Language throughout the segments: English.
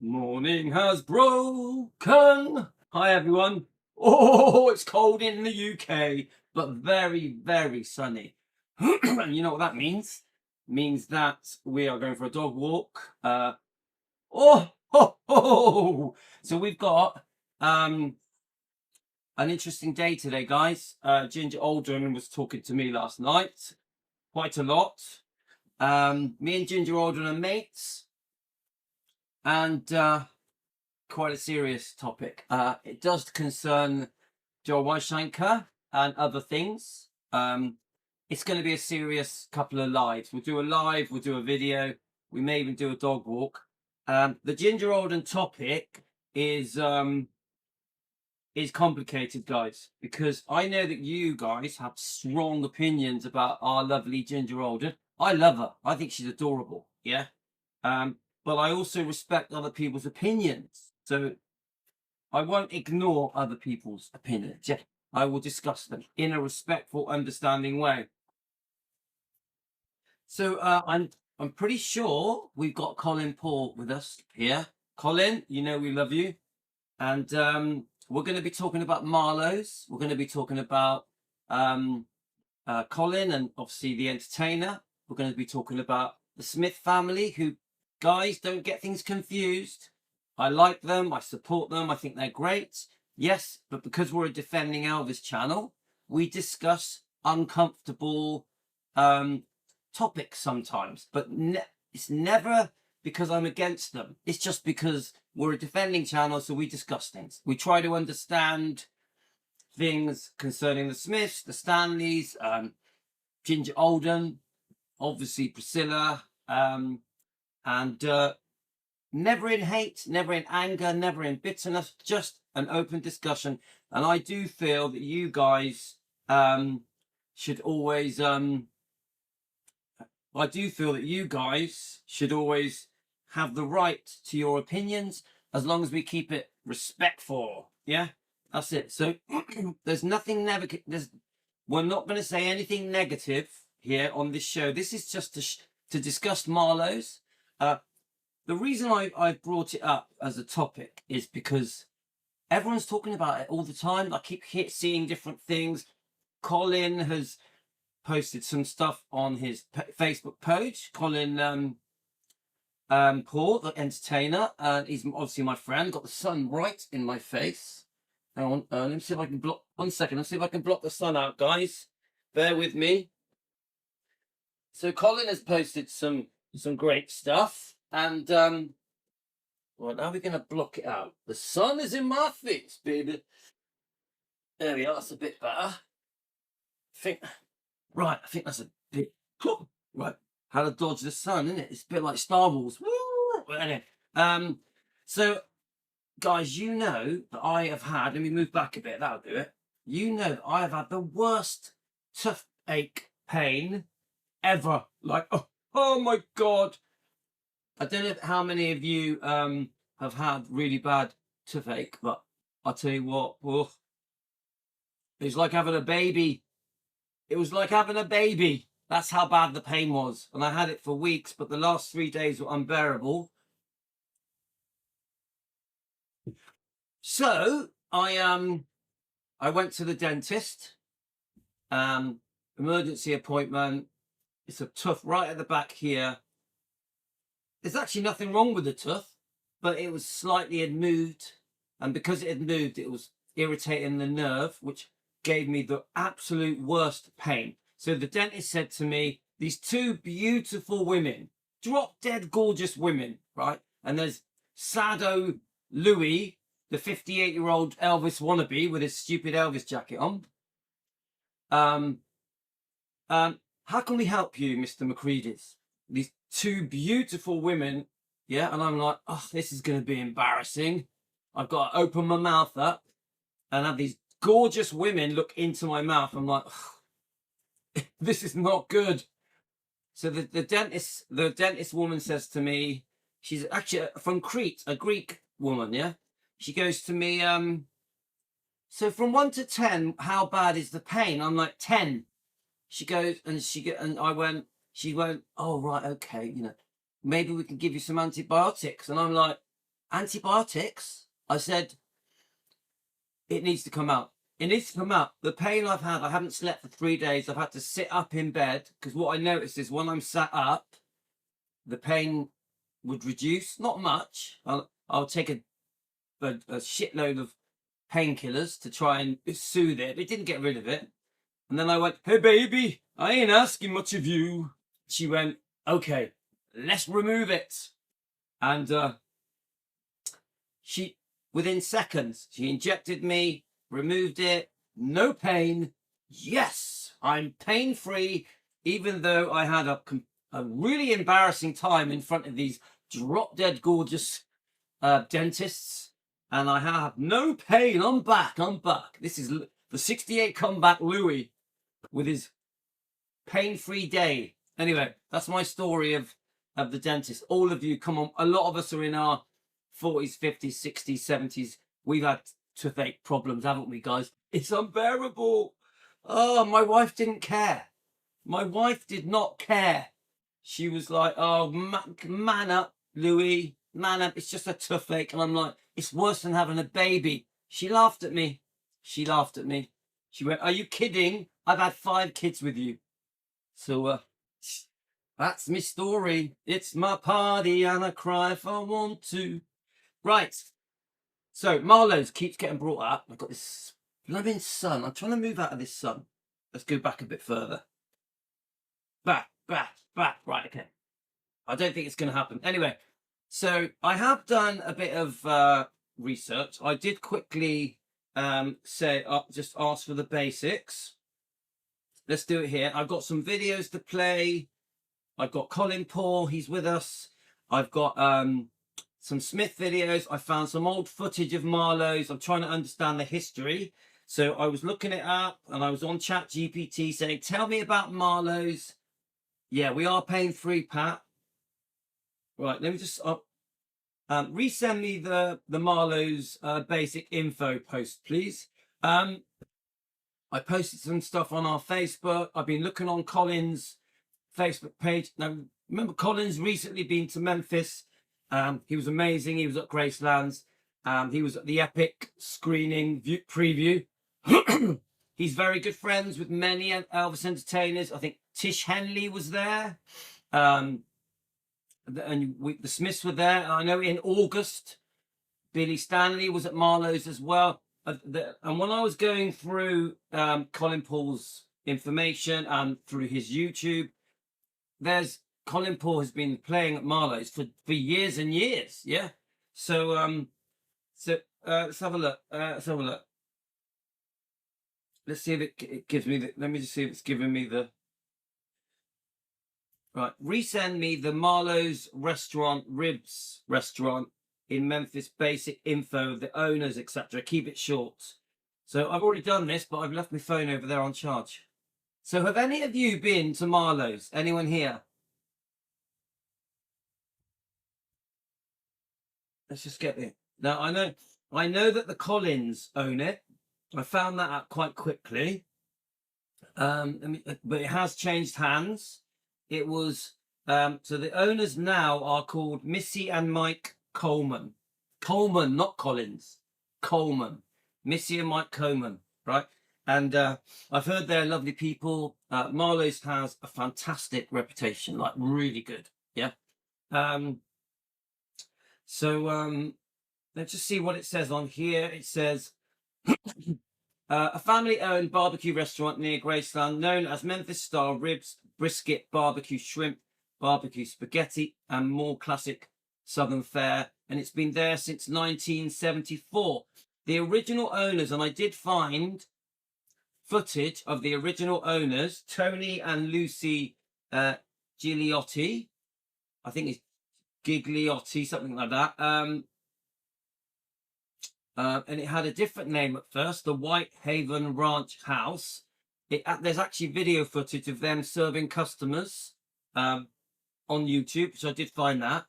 Morning has broken. Hi, everyone. Oh, it's cold in the UK, but very, very sunny. And you know what that means? It means that we are going for a dog walk. So we've got an interesting day today, guys. Ginger Aldrin was talking to me last night quite a lot. Me and Ginger Aldrin are mates, and quite a serious topic. It does concern Joel Weisschenker and other things. It's going to be a serious couple of lives. We'll do a live, we'll do a video, we may even do a dog walk. The Ginger Alden topic is complicated, guys, because I know that you guys have strong opinions about our lovely Ginger Alden. I love her. I think she's adorable. Yeah. But I also respect other people's opinions. So I won't ignore other people's opinions. Yeah, I will discuss them in a respectful, understanding way. So I'm pretty sure we've got Colin Paul with us here. Colin, you know we love you, and we're going to be talking about Marlowes. We're going to be talking about Colin and obviously the entertainer. We're going to be talking about the Smith family, who, guys, don't get things confused. I like them. I support them. I think they're great. Yes, but because we're a Defending Elvis channel, we discuss uncomfortable topics sometimes. But it's never because I'm against them. It's just because we're a defending channel, so we discuss things. We try to understand things concerning the Smiths, the Stanleys, Ginger Alden, obviously Priscilla, and never in hate, never in anger, never in bitterness, just an open discussion. And I do feel that you guys should always have the right to your opinions, as long as we keep it respectful. Yeah, that's it. So there's nothing negative. We're not going to say anything negative here on this show. This is just to discuss Marlowes. The reason I brought it up as a topic is because everyone's talking about it all the time. I keep seeing different things. Colin has posted some stuff on his Facebook page. Colin Paul, the entertainer, he's obviously my friend. Got the sun right in my face. Hang on, let me see if I can block. 1 second. Let's see if I can block the sun out, guys. Bear with me. So Colin has posted some great stuff, and well, now we're going to block it out. The sun is in my face, baby. There we are. That's a bit better. I think that's a bit. Right. How to dodge the sun, isn't it? It's a bit like Star Wars. Woo! But anyway, so guys, you know that I have had. Let me move back a bit. That'll do it. You know that I have had the worst toothache pain ever. Like, oh my god. I don't know how many of you have had really bad toothache, but I'll tell you what, it was like having a baby. It was like having a baby. That's how bad the pain was. And I had it for weeks, but the last 3 days were unbearable. So I went to the dentist. Emergency appointment. It's a tooth right at the back here. There's actually nothing wrong with the tooth, but it was slightly had moved, and because it had moved, it was irritating the nerve, which gave me the absolute worst pain. So the dentist said to me, these two beautiful women, drop dead gorgeous women, right? And there's Sado Louis, the 58-year-old Elvis wannabe with his stupid Elvis jacket on. How can we help you, Mr. McCreedys? These two beautiful women, yeah, and I'm like, oh, this is going to be embarrassing. I've got to open my mouth up and have these gorgeous women look into my mouth. I'm like, oh, this is not good. So the dentist woman says to me, she's actually from Crete, a Greek woman, yeah. She goes to me, so from 1 to 10, how bad is the pain? I'm like, 10. She goes, and she went, oh, right, okay, you know, maybe we can give you some antibiotics. And I'm like, antibiotics? I said, it needs to come out. It needs to come out. The pain I've had, I haven't slept for 3 days. I've had to sit up in bed because what I noticed is when I'm sat up, the pain would reduce. Not much. I'll take a shitload of painkillers to try and soothe it. It didn't get rid of it. And then I went, hey, baby, I ain't asking much of you. She went, okay, let's remove it. And she, within seconds, she injected me, removed it, no pain. Yes, I'm pain-free, even though I had a really embarrassing time in front of these drop-dead gorgeous dentists. And I have no pain. I'm back. This is the 68 comeback Louis with his pain-free day. Anyway, that's my story of the dentist. All of you, come on. A lot of us are in our 40s, 50s, 60s, 70s. We've had toothache problems, haven't we, guys? It's unbearable. Oh, my wife didn't care. My wife did not care. She was like, oh, man up, Louis. Man up. It's just a toothache. And I'm like, it's worse than having a baby. She laughed at me. She went, are you kidding? I've had 5 kids with you. So that's my story. It's my party and I cry if I want to. Right. So Marlowes keeps getting brought up. I've got this blooming sun. I'm trying to move out of this sun. Let's go back a bit further. Back. Right, okay. I don't think it's going to happen. Anyway, so I have done a bit of research. I did quickly say, just ask for the basics. Let's do it here. I've got some videos to play. I've got Colin Paul, he's with us. I've got some Smith videos. I found some old footage of Marlowes. I'm trying to understand the history. So I was looking it up and I was on ChatGPT saying, tell me about Marlowes. Yeah, we are pain-free, Pat. Right, let me just resend me the Marlowes basic info post, please. I posted some stuff on our Facebook. I've been looking on Colin's Facebook page. Now, remember, Colin's recently been to Memphis. He was amazing. He was at Gracelands. He was at the Epic screening preview. He's very good friends with many Elvis entertainers. I think Tish Henley was there. And the Smiths were there. I know in August, Billy Stanley was at Marlowes as well. And when I was going through Colin Paul's information and through his YouTube, Colin Paul has been playing at Marlowes for years and years. Yeah. So let's have a look. Let's see if it gives me let me just see if it's giving me the right. Resend me the Marlowes ribs restaurant in Memphis basic info, the owners, etc. Keep it short. So I've already done this, but I've left my phone over there on charge. So have any of you been to Marlowes? Anyone here? Let's just get it. Now I know that the Collins own it. I found that out quite quickly. But it has changed hands. It was so the owners now are called Missy and Mike Coleman. Coleman, not Collins. Coleman. Missy and Mike Coleman, right? And I've heard they're lovely people. Marlowes has a fantastic reputation, like really good. Yeah. So let's just see what it says on here. It says a family-owned barbecue restaurant near Graceland known as Memphis-style ribs, brisket, barbecue shrimp, barbecue spaghetti, and more classic Southern fare. And it's been there since 1974. The original owners, and I did find footage of the original owners, Tony and Lucy Gigliotti. I think it's Gigliotti, something like that. And it had a different name at first, the Whitehaven Ranch House. There's actually video footage of them serving customers on YouTube, so I did find that.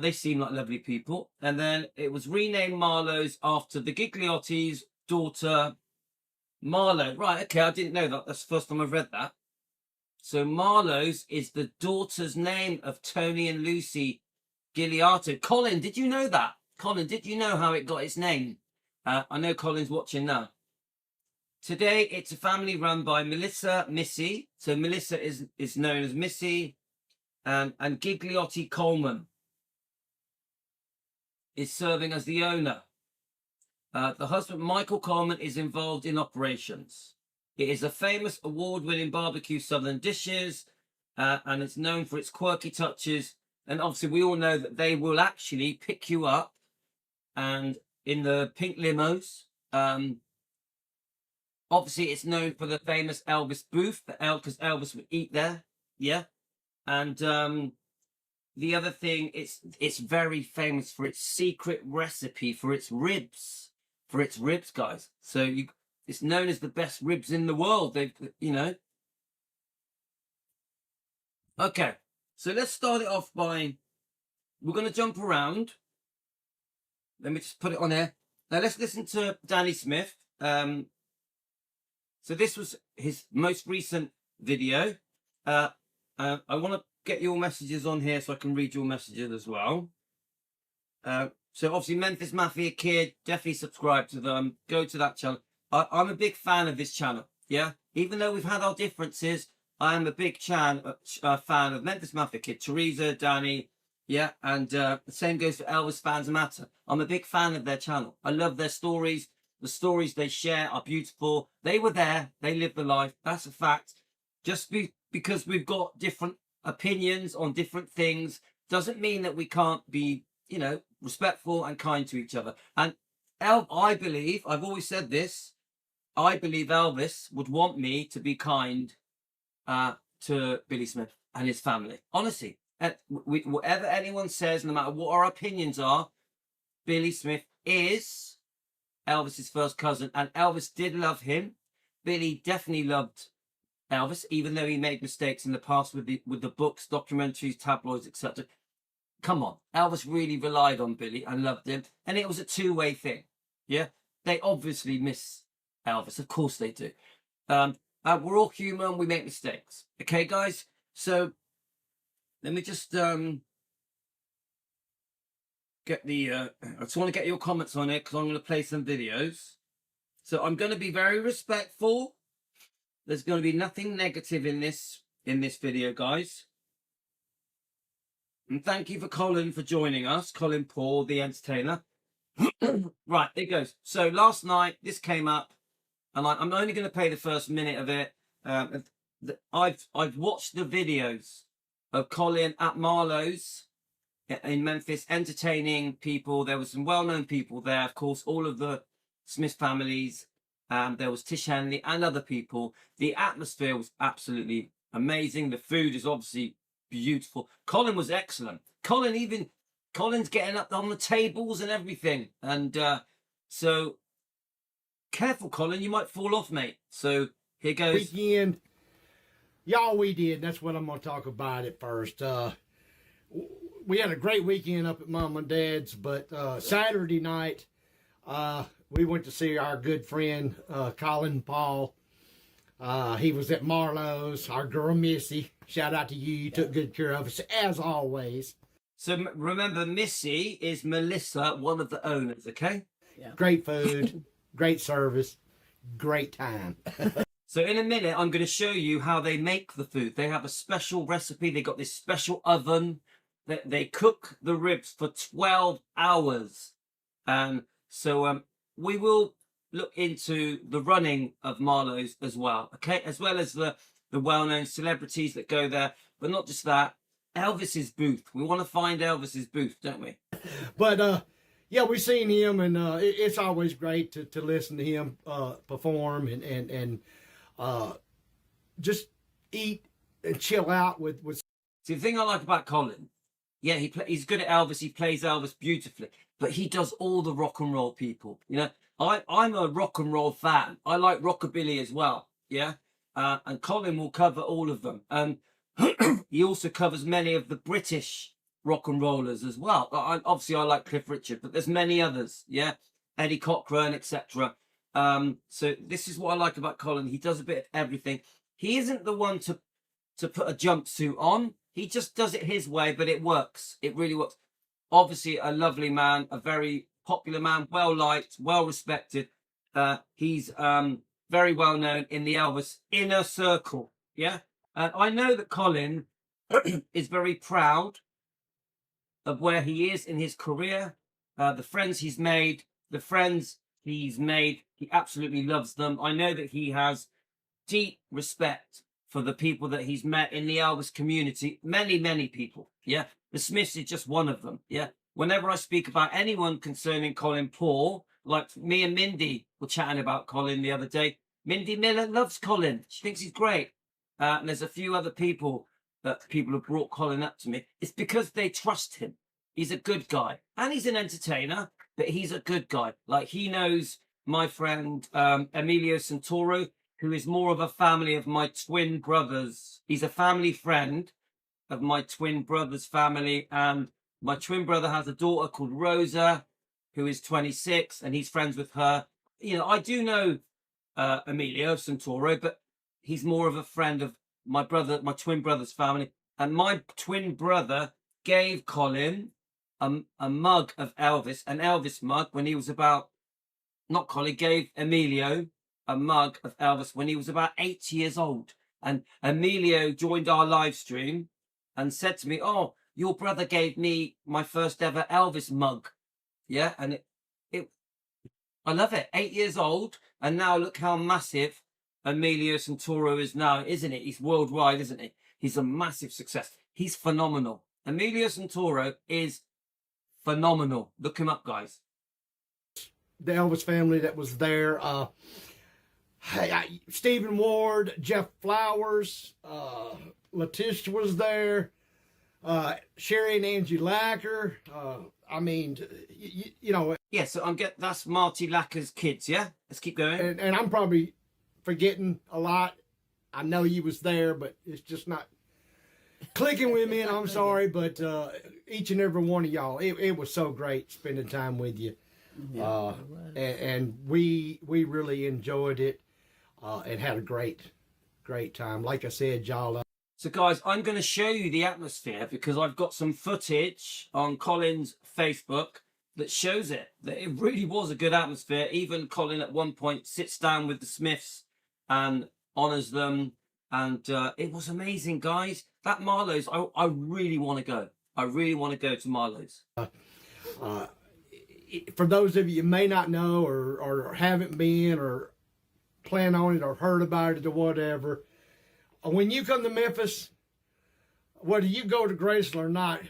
They seem like lovely people. And then it was renamed Marlowes after the Gigliotti's daughter, Marlowe. Right, okay, I didn't know that. That's the first time I've read that. So Marlowes is the daughter's name of Tony and Lucy Gigliotti. Colin, did you know that? Colin, did you know how it got its name? I know Colin's watching now. Today, it's a family run by Missy. So Melissa is known as Missy, and Gigliotti Coleman is serving as the owner. The husband, Michael Coleman, is involved in operations. It is a famous award-winning barbecue southern dishes, and it's known for its quirky touches. And obviously, we all know that they will actually pick you up and in the pink limos. Obviously, it's known for the famous Elvis booth, because Elvis would eat there. Yeah. And the other thing, it's very famous for its secret recipe for its ribs. Guys. So it's known as the best ribs in the world. Okay. So let's start it off by, we're going to jump around. Let me just put it on there. Now let's listen to Danny Smith. So this was his most recent video. I want to get your messages on here so I can read your messages as well. So obviously Memphis Mafia Kid, definitely subscribe to them. Go to that channel. I'm a big fan of this channel. Yeah, even though we've had our differences, I am a big fan of Memphis Mafia Kid, Teresa, Danny. Yeah, and the same goes for Elvis Fans Matter. I'm a big fan of their channel. I love their stories. The stories they share are beautiful. They were there. They lived the life. That's a fact. Just because we've got different opinions on different things doesn't mean that we can't be, respectful and kind to each other. And I believe, I've always said this, I believe Elvis would want me to be kind to Billy Smith and his family. Honestly, whatever anyone says, no matter what our opinions are, Billy Smith is Elvis's first cousin, and Elvis did love him. Billy definitely loved Elvis, even though he made mistakes in the past with the books, documentaries, tabloids, etc. Come on, Elvis really relied on Billy and loved him, and it was a two-way thing. Yeah, they obviously miss Elvis, of course they do. We're all human, we make mistakes. Okay, guys. So let me just get the I just want to get your comments on it because I'm going to play some videos. So I'm going to be very respectful. There's going to be nothing negative in this video, guys. And thank you for Colin for joining us. Colin Paul, the entertainer. Right, it goes. So last night this came up, and I'm only going to play the first minute of it. I've watched the videos of Colin at Marlowes in Memphis, entertaining people. There were some well-known people there, of course, all of the Smith families. There was Tish Henley and other people. The atmosphere was absolutely amazing. The food is obviously beautiful. Colin was excellent. Colin's getting up on the tables and everything. And so careful, Colin, you might fall off, mate. So here goes. Weekend. Y'all, we did. That's what I'm going to talk about at first. We had a great weekend up at Mom and Dad's, but Saturday night, we went to see our good friend, Colin Paul. He was at Marlowes. Our girl, Missy. Shout out to you. You took good care of us, as always. So remember, Missy is Melissa, one of the owners, okay? Yeah. Great food, great service, great time. So in a minute, I'm going to show you how they make the food. They have a special recipe. They got this special oven. They cook the ribs for 12 hours. So we will look into the running of Marlowes as well, okay? As well as the well-known celebrities that go there. But not just that, Elvis's booth. We want to find Elvis's booth, don't we? But, yeah, we've seen him, and it's always great to listen to him perform and just eat and chill out with. See, the thing I like about Colin, yeah, he's good at Elvis. He plays Elvis beautifully, but he does all the rock and roll people. I'm a rock and roll fan. I like rockabilly as well. Yeah, and Colin will cover all of them. He also covers many of the British rock and rollers as well. Obviously, I like Cliff Richard, but there's many others. Yeah, Eddie Cochran, etc. So this is what I like about Colin. He does a bit of everything. He isn't the one to put a jumpsuit on. He just does it his way, but it works. It really works. obviously a lovely man, a very popular man, well liked, well respected. He's very well known in the Elvis inner circle. Yeah, and I know that Colin is very proud of where he is in his career, the friends he's made, he absolutely loves them. I know that he has deep respect for the people that he's met in the Elvis community. Many people. Yeah. The Smiths is just one of them. Yeah. Whenever I speak about anyone concerning Colin Paul, like me and Mindy were chatting about Colin the other day. Mindy Miller loves Colin. She thinks he's great. And there's a few other people that people have brought Colin up to me. It's because they trust him. He's a good guy. And he's an entertainer, but he's a good guy. Like, he knows my friend Emilio Santoro, who is more of a family of my twin brothers. He's a family friend of my twin brother's family. And my twin brother has a daughter called Rosa, who is 26, and he's friends with her. You know, I do know Emilio Santoro, but he's more of a friend of my twin brother's family. And my twin brother gave Colin a mug of Elvis, an Elvis mug, when he was about, not Colin, gave Emilio a mug of Elvis when he was about 8 years old. And Emilio joined our live stream and said to me, "Oh, your brother gave me my first ever Elvis mug." Yeah, and I love it. 8 years old, and now look how massive Emilio Santoro is now, isn't it? He's worldwide, isn't he? He's a massive success. He's phenomenal. Emilio Santoro is phenomenal. Look him up, guys. The Elvis family that was there. Stephen Ward, Jeff Flowers, Letitia was there, Sherry and Angie Lacker. I mean, you know. Yeah, so that's Marty Lacker's kids, yeah? Let's keep going. And I'm probably forgetting a lot. I know you was there, but it's just not clicking with me, and I'm sorry, but each and every one of y'all, it was so great spending time with you. Yeah, and we really enjoyed it and had a great time. Like I said, y'all. So guys, I'm going to show you the atmosphere because I've got some footage on Colin's Facebook that shows it, that it really was a good atmosphere. Even Colin at one point sits down with the Smiths and honours them. And it was amazing, guys. That Marlowes, I really want to go. I really want to go to Marlowes. For those of you who may not know or haven't been or plan on it or heard about it or whatever, when you come to Memphis, whether you go to Graceland or not,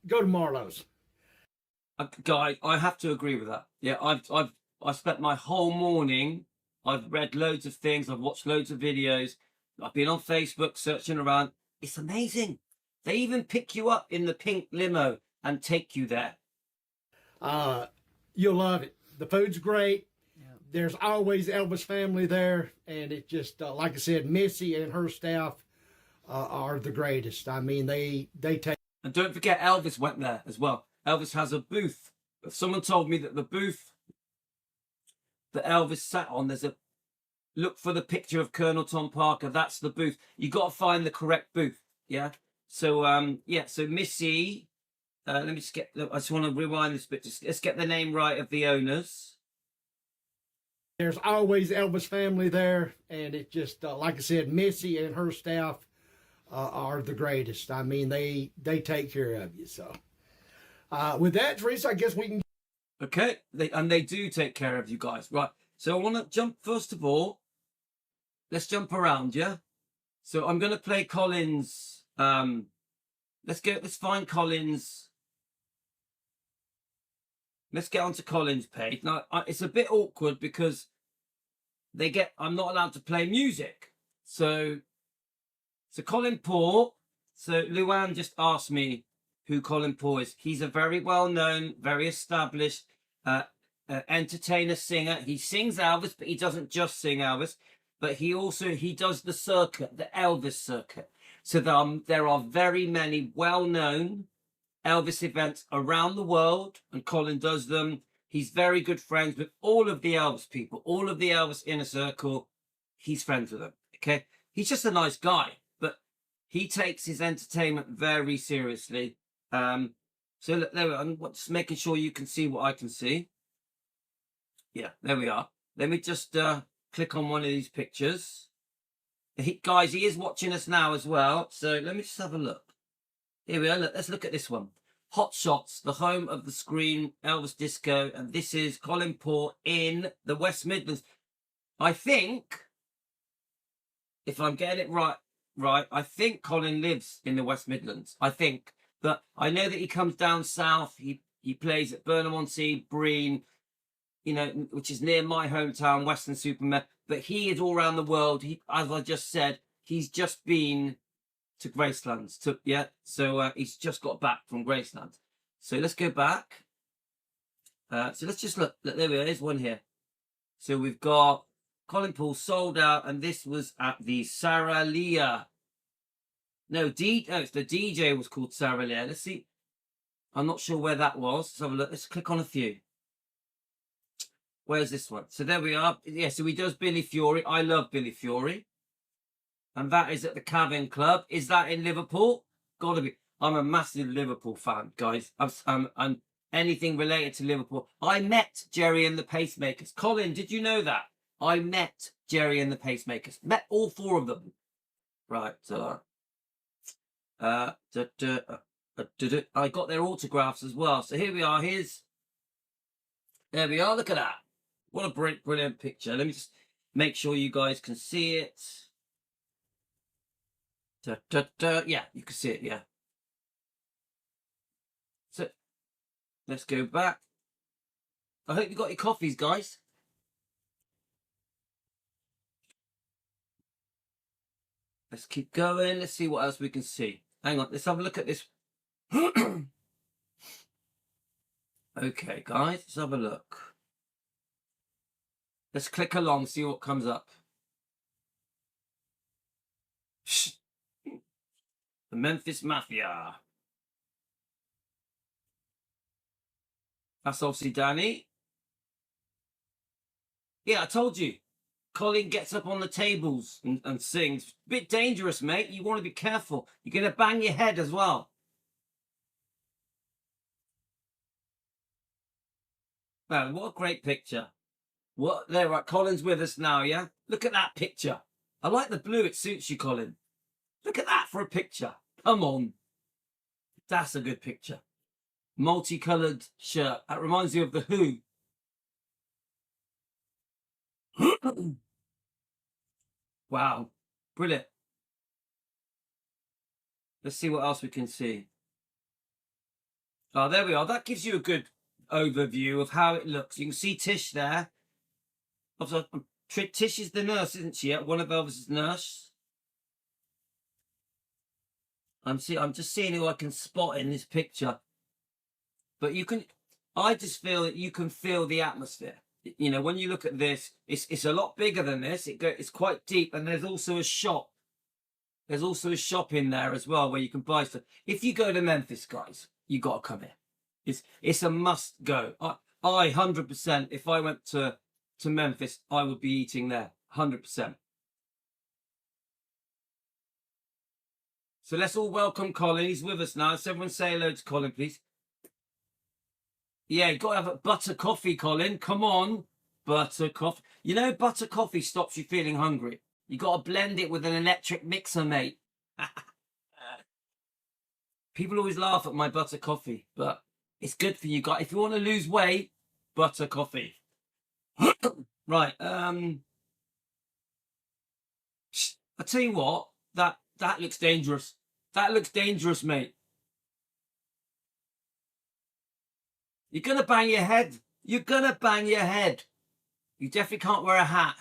go to Marlowes. Guy, I have to agree with that. Yeah, I spent my whole morning. I've read loads of things. I've watched loads of videos. I've been on Facebook searching around. It's amazing. They even pick you up in the pink limo and take you there. You'll love it. The food's great. Yeah. There's always Elvis family there, and it just like I said, Missy and her staff are the greatest. I mean, they take. And don't forget, Elvis went there as well. Elvis has a booth. Someone told me that the booth that Elvis sat on, look for the picture of Colonel Tom Parker. That's the booth. You got to find the correct booth. Yeah. So so Missy. Let me just I just want to rewind this bit. Let's get the name right of the owners. There's always Elvis family there, and it just like I said, Missy and her staff are the greatest. I mean, they take care of you. So with that, Teresa, I guess we can. Okay, they do take care of you guys, right? So I want to jump first of all. Let's jump around, yeah. So I'm going to play Colin's. Let's find Colin's. Let's get onto Colin's page. Now, it's a bit awkward because I'm not allowed to play music. So Colin Paul. So Luann just asked me who Colin Paul is. He's a very well-known, very established entertainer, singer. He sings Elvis, but he doesn't just sing Elvis. But he does the circuit, the Elvis circuit. So there are very many well-known Elvis events around the world, and Colin does them. He's very good friends with all of the Elvis people, all of the Elvis inner circle. He's friends with them, okay? He's just a nice guy, but he takes his entertainment very seriously. So look, there we are. I'm just making sure you can see what I can see. Yeah, there we are. Let me just click on one of these pictures. Guys, he is watching us now as well. So let me just have a look. Here we are. Look, let's look at this one. Hot Shots, the home of the Screen, Elvis Disco. And this is Colin Port in the West Midlands. I think, if I'm getting it right, I think Colin lives in the West Midlands. I think. But I know that he comes down south. He plays at Burnham-on-Sea, Breen, you know, which is near my hometown, Weston-super-Mare. But he is all around the world. As I just said, he's just been to Graceland. So he's just got back from Graceland. So let's go back. So let's just look. There we are. There's one here. So we've got Colin Poole sold out, and this was at the Sarah Leah. No, it's the DJ was called Sarah Leah. Let's see. I'm not sure where that was. Let's have a look. Let's click on a few. Where's this one? So there we are. Yeah, so he does Billy Fury. I love Billy Fury. And that is at the Cabin Club. Is that in Liverpool? Gotta be. I'm a massive Liverpool fan, guys. I'm anything related to Liverpool. I met Jerry and the Pacemakers. Colin, did you know that? I met Jerry and the Pacemakers. Met all four of them. Right. So, I got their autographs as well. So here we are. There we are. Look at that. What a brilliant picture. Let me just make sure you guys can see it. Yeah, you can see it. Yeah. So let's go back. I hope you got your coffees, guys. Let's keep going. Let's see what else we can see. Hang on. Let's have a look at this. Okay, guys. Let's have a look. Let's click along, see what comes up. The Memphis Mafia. That's obviously Danny. Yeah, I told you. Colin gets up on the tables and sings. Bit dangerous, mate. You want to be careful. You're going to bang your head as well. Man, what a great picture. There, right. Colin's with us now, yeah? Look at that picture. I like the blue. It suits you, Colin. Look at that for a picture. Come on. That's a good picture. Multicoloured shirt. That reminds you of The Who. Wow. Brilliant. Let's see what else we can see. Oh, there we are. That gives you a good overview of how it looks. You can see Tish there. Tish is the nurse, isn't she? One of Elvis's nurse. I'm just seeing who I can spot in this picture. But I just feel that you can feel the atmosphere. You know, when you look at this, it's a lot bigger than this. It's quite deep, and there's also a shop. There's also a shop in there as well where you can buy stuff. If you go to Memphis, guys, you got to come here. It's a must go. I 100%. If I went to Memphis, I would be eating there. 100%. So let's all welcome Colin. He's with us now. Let's everyone say hello to Colin, please. Yeah, you got to have a butter coffee, Colin. Come on. Butter coffee. You know, butter coffee stops you feeling hungry. You got to blend it with an electric mixer, mate. People always laugh at my butter coffee, but it's good for you guys. If you want to lose weight, butter coffee. Right. I tell you what, that looks dangerous. That looks dangerous, mate. You're going to bang your head. You're going to bang your head. You definitely can't wear a hat.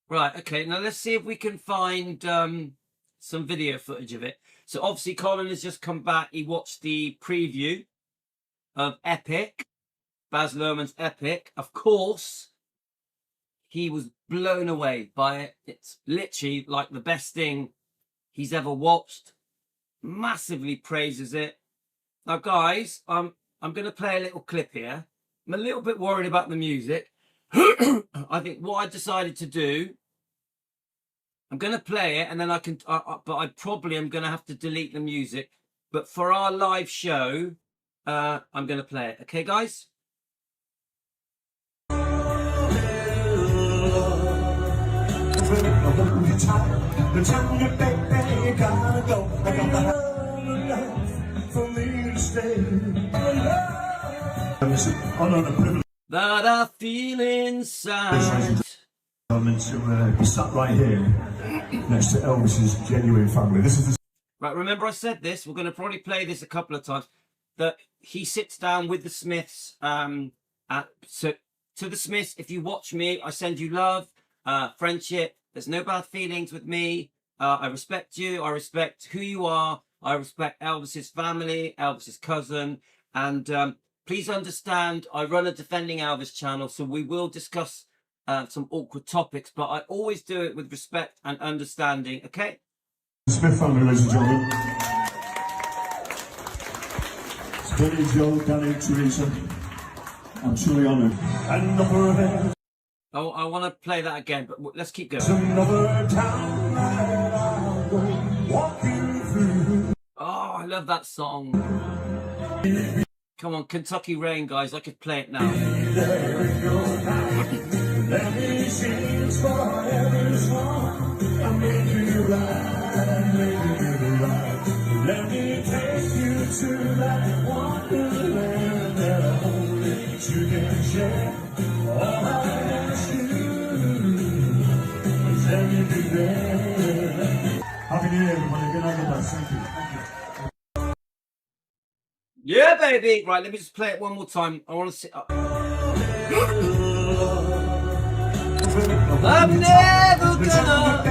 Right, okay. Now let's see if we can find some video footage of it. So obviously Colin has just come back. He watched the preview of Epic. Baz Luhrmann's Epic. Of course, he was blown away by it. It's literally like the best thing he's ever watched. Massively praises it. Now, guys, I'm going to play a little clip here. I'm a little bit worried about the music. I think what I decided to do, I'm going to play it, and then I can. But I probably am going to have to delete the music but for our live show, I'm going to play it. Okay, guys? That I feel inside. To be sat right here next to Elvis's genuine family. This is the Right, remember I said this, we're going to probably play this a couple of times, that he sits down with the Smiths. So to the Smiths, if you watch me, I send you love, friendship. There's no bad feelings with me. I respect you. I respect who you are. I respect Elvis's family, Elvis's cousin. And please understand, I run a Defending Elvis channel, so we will discuss some awkward topics, but I always do it with respect and understanding, okay? Smith family, ladies and gentlemen. It's Billy, Joe, Danny, Teresa. I'm truly honoured. And Oh, I want to play that again, but let's keep going. another town that I'll go walking through. Oh, I love that song. Come on, Kentucky Rain, guys. I could play it now. Let me sing forever song. I'll make you right, make you right. Let me take you to that wonderland that only you can share. All I ask you is let me be there. Happy New Year, everybody. Good night, guys. Thank you. Yeah, baby. Right, let me just play it one more time. I want to sit up. I'm never gonna.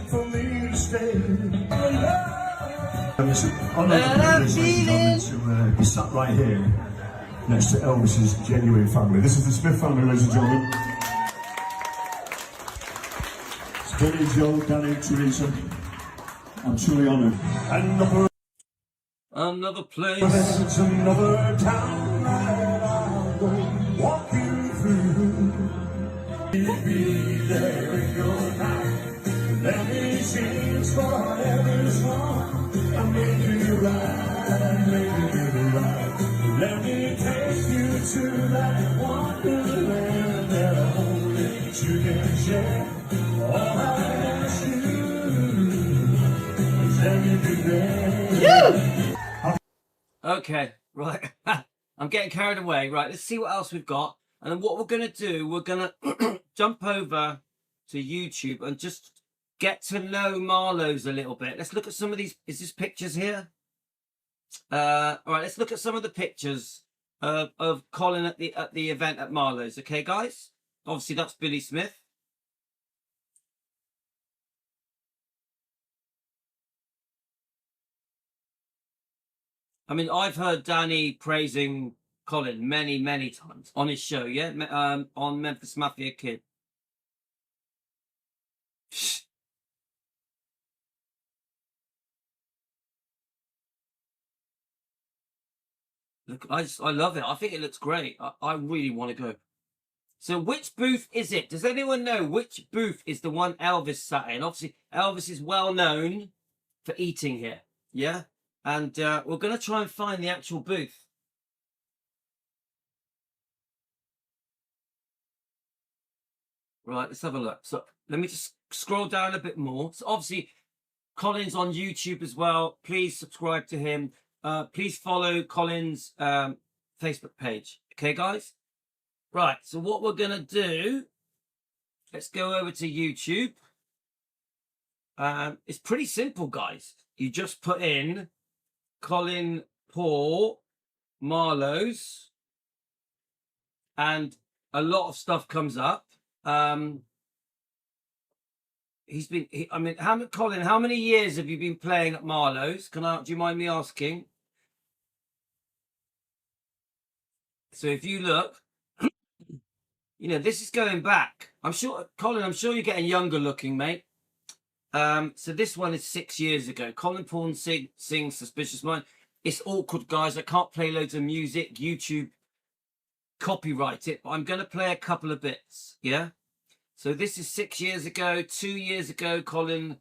For me to stay. To be sat right here next to Elvis's genuine family. This is the Smith family, ladies and gentlemen. It's Billy, Joe, Danny, Teresa. I'm truly honoured. Another place. It's another town that I'll go walking through. Be there in your night. Let me sing forever song. I'll make you right, make you right. Let me take you to that wonderland that only you can share. All I ask you is let me be there. Okay, right. I'm getting carried away. Right, let's see what else we've got. And then what we're going to do, we're going to jump over to YouTube and just get to know Marlowes a little bit. Let's look at some of these. Is this pictures here? All right, let's look at some of the pictures of Colin at the event at Marlowes. Okay, guys? Obviously, that's Billy Smith. I mean, I've heard Danny praising Colin many, many times on his show, yeah? On Memphis Mafia Kid. Look, I love it. I think it looks great. I really want to go. So which booth is it? Does anyone know which booth is the one Elvis sat in? Obviously, Elvis is well known for eating here, yeah? And we're going to try and find the actual booth. Right, let's have a look. So let me just scroll down a bit more. So obviously, Colin's on YouTube as well. Please subscribe to him. Please follow Colin's Facebook page. Okay, guys? Right, so what we're going to do, let's go over to YouTube. It's pretty simple, guys. You just put in Colin Paul Marlowes and a lot of stuff comes up. He's been, I mean, Colin, how many years have you been playing at Marlowes? Do you mind me asking? So if you look, you know, this is going back. I'm sure, Colin, I'm sure you're getting younger looking, mate. So this one is 6 years ago. Colin Paul sings Suspicious Mind. It's awkward, guys. I can't play loads of music. YouTube copyright it, but I'm going to play a couple of bits, yeah? So this is 6 years ago. 2 years ago, Colin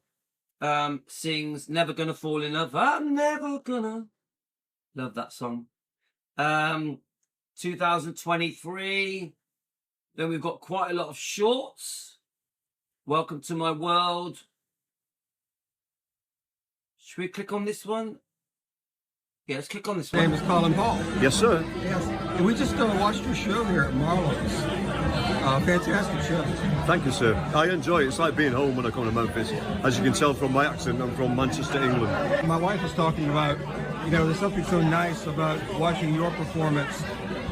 sings Never Gonna Fall in Love. I'm never gonna. Love that song. 2023. Then we've got quite a lot of shorts. Welcome to my world. Should we click on this one? Yeah, let's click on this My one. name is Colin Paul. Yes, sir. Yes. And we just watched your show here at Marlowes. Fantastic show. Thank you, sir. I enjoy it. It's like being home when I come to Memphis. As you can tell from my accent, I'm from Manchester, England. My wife was talking about, there's something so nice about watching your performance,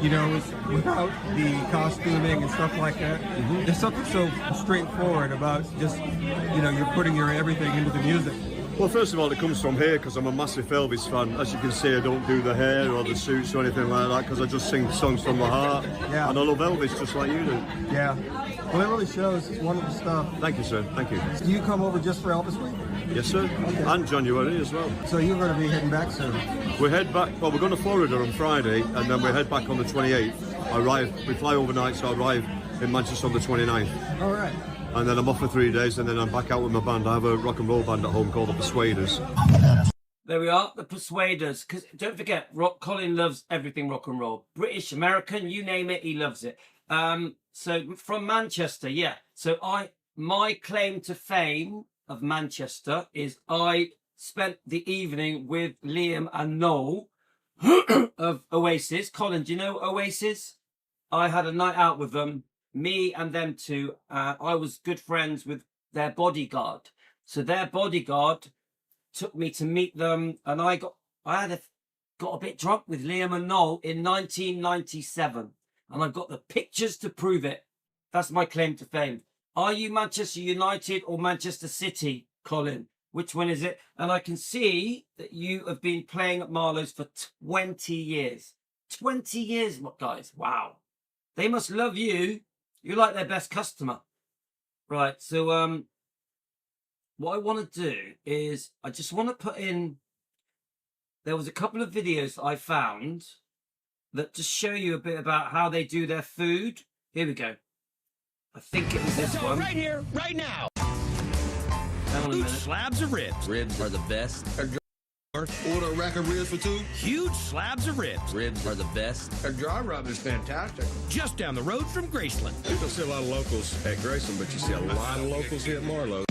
without the costuming and stuff like that. Mm-hmm. There's something so straightforward about just, you're putting your everything into the music. Well, first of all, it comes from here because I'm a massive ELVIS fan. As you can see, I don't do the hair or the suits or anything like that because I just sing songs from my heart. Yeah. And I love Elvis just like you do. Yeah. Well, it really shows. It's wonderful stuff. Thank you, sir. Thank you. Do you come over just for Elvis Week? Yes, sir. Okay. And January as well. So you're going to be heading back soon? We head back, well, we're going to Florida on Friday and then we head back on the 28th. We fly overnight, so I arrive in Manchester on the 29th. All right. And then I'm off for 3 days and then I'm back out with my band. I have a rock and roll band at home called The Persuaders. There we are, The Persuaders. Because don't forget, Colin loves everything rock and roll. British, American, you name it, he loves it. So from Manchester, yeah. So my claim to fame of Manchester is I spent the evening with Liam and Noel of Oasis. Colin, do you know Oasis? I had a night out with them. Me and them two, I was good friends with their bodyguard. So their bodyguard took me to meet them, and I got a bit drunk with Liam and Noel in 1997, and I've got the pictures to prove it. That's my claim to fame. Are you Manchester United or Manchester City, Colin? Which one is it? And I can see that you have been playing at Marlowes for 20 years. 20 years, guys. Wow. They must love you. You're like their best customer. Right, so what I want to do is I just want to put in, there was a couple of videos I found that just show you a bit about how they do their food. Here we go. I think it was this one. Right here, right now. Hang on a Huge minute. slabs of ribs. Ribs are the best. Order a rack of ribs for two. Huge slabs of ribs. Ribs are the best. A dry rub is fantastic. Just down the road from Graceland. You don't see a lot of locals at Grayson, but you see a lot of locals here at Marlowe.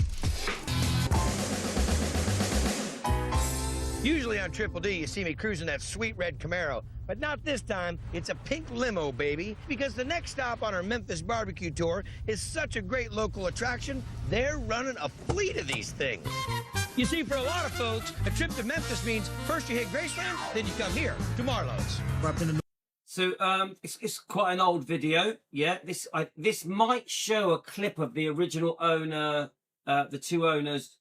Usually on Triple D, you see me cruising that sweet red Camaro. But not this time. It's a pink limo, baby. Because the next stop on our Memphis barbecue tour is such a great local attraction, they're running a fleet of these things. You see, for a lot of folks, a trip to Memphis means first you hit Graceland, then you come here to Marlowes. So it's quite an old video. Yeah, this might show a clip of the original owner, the two owners.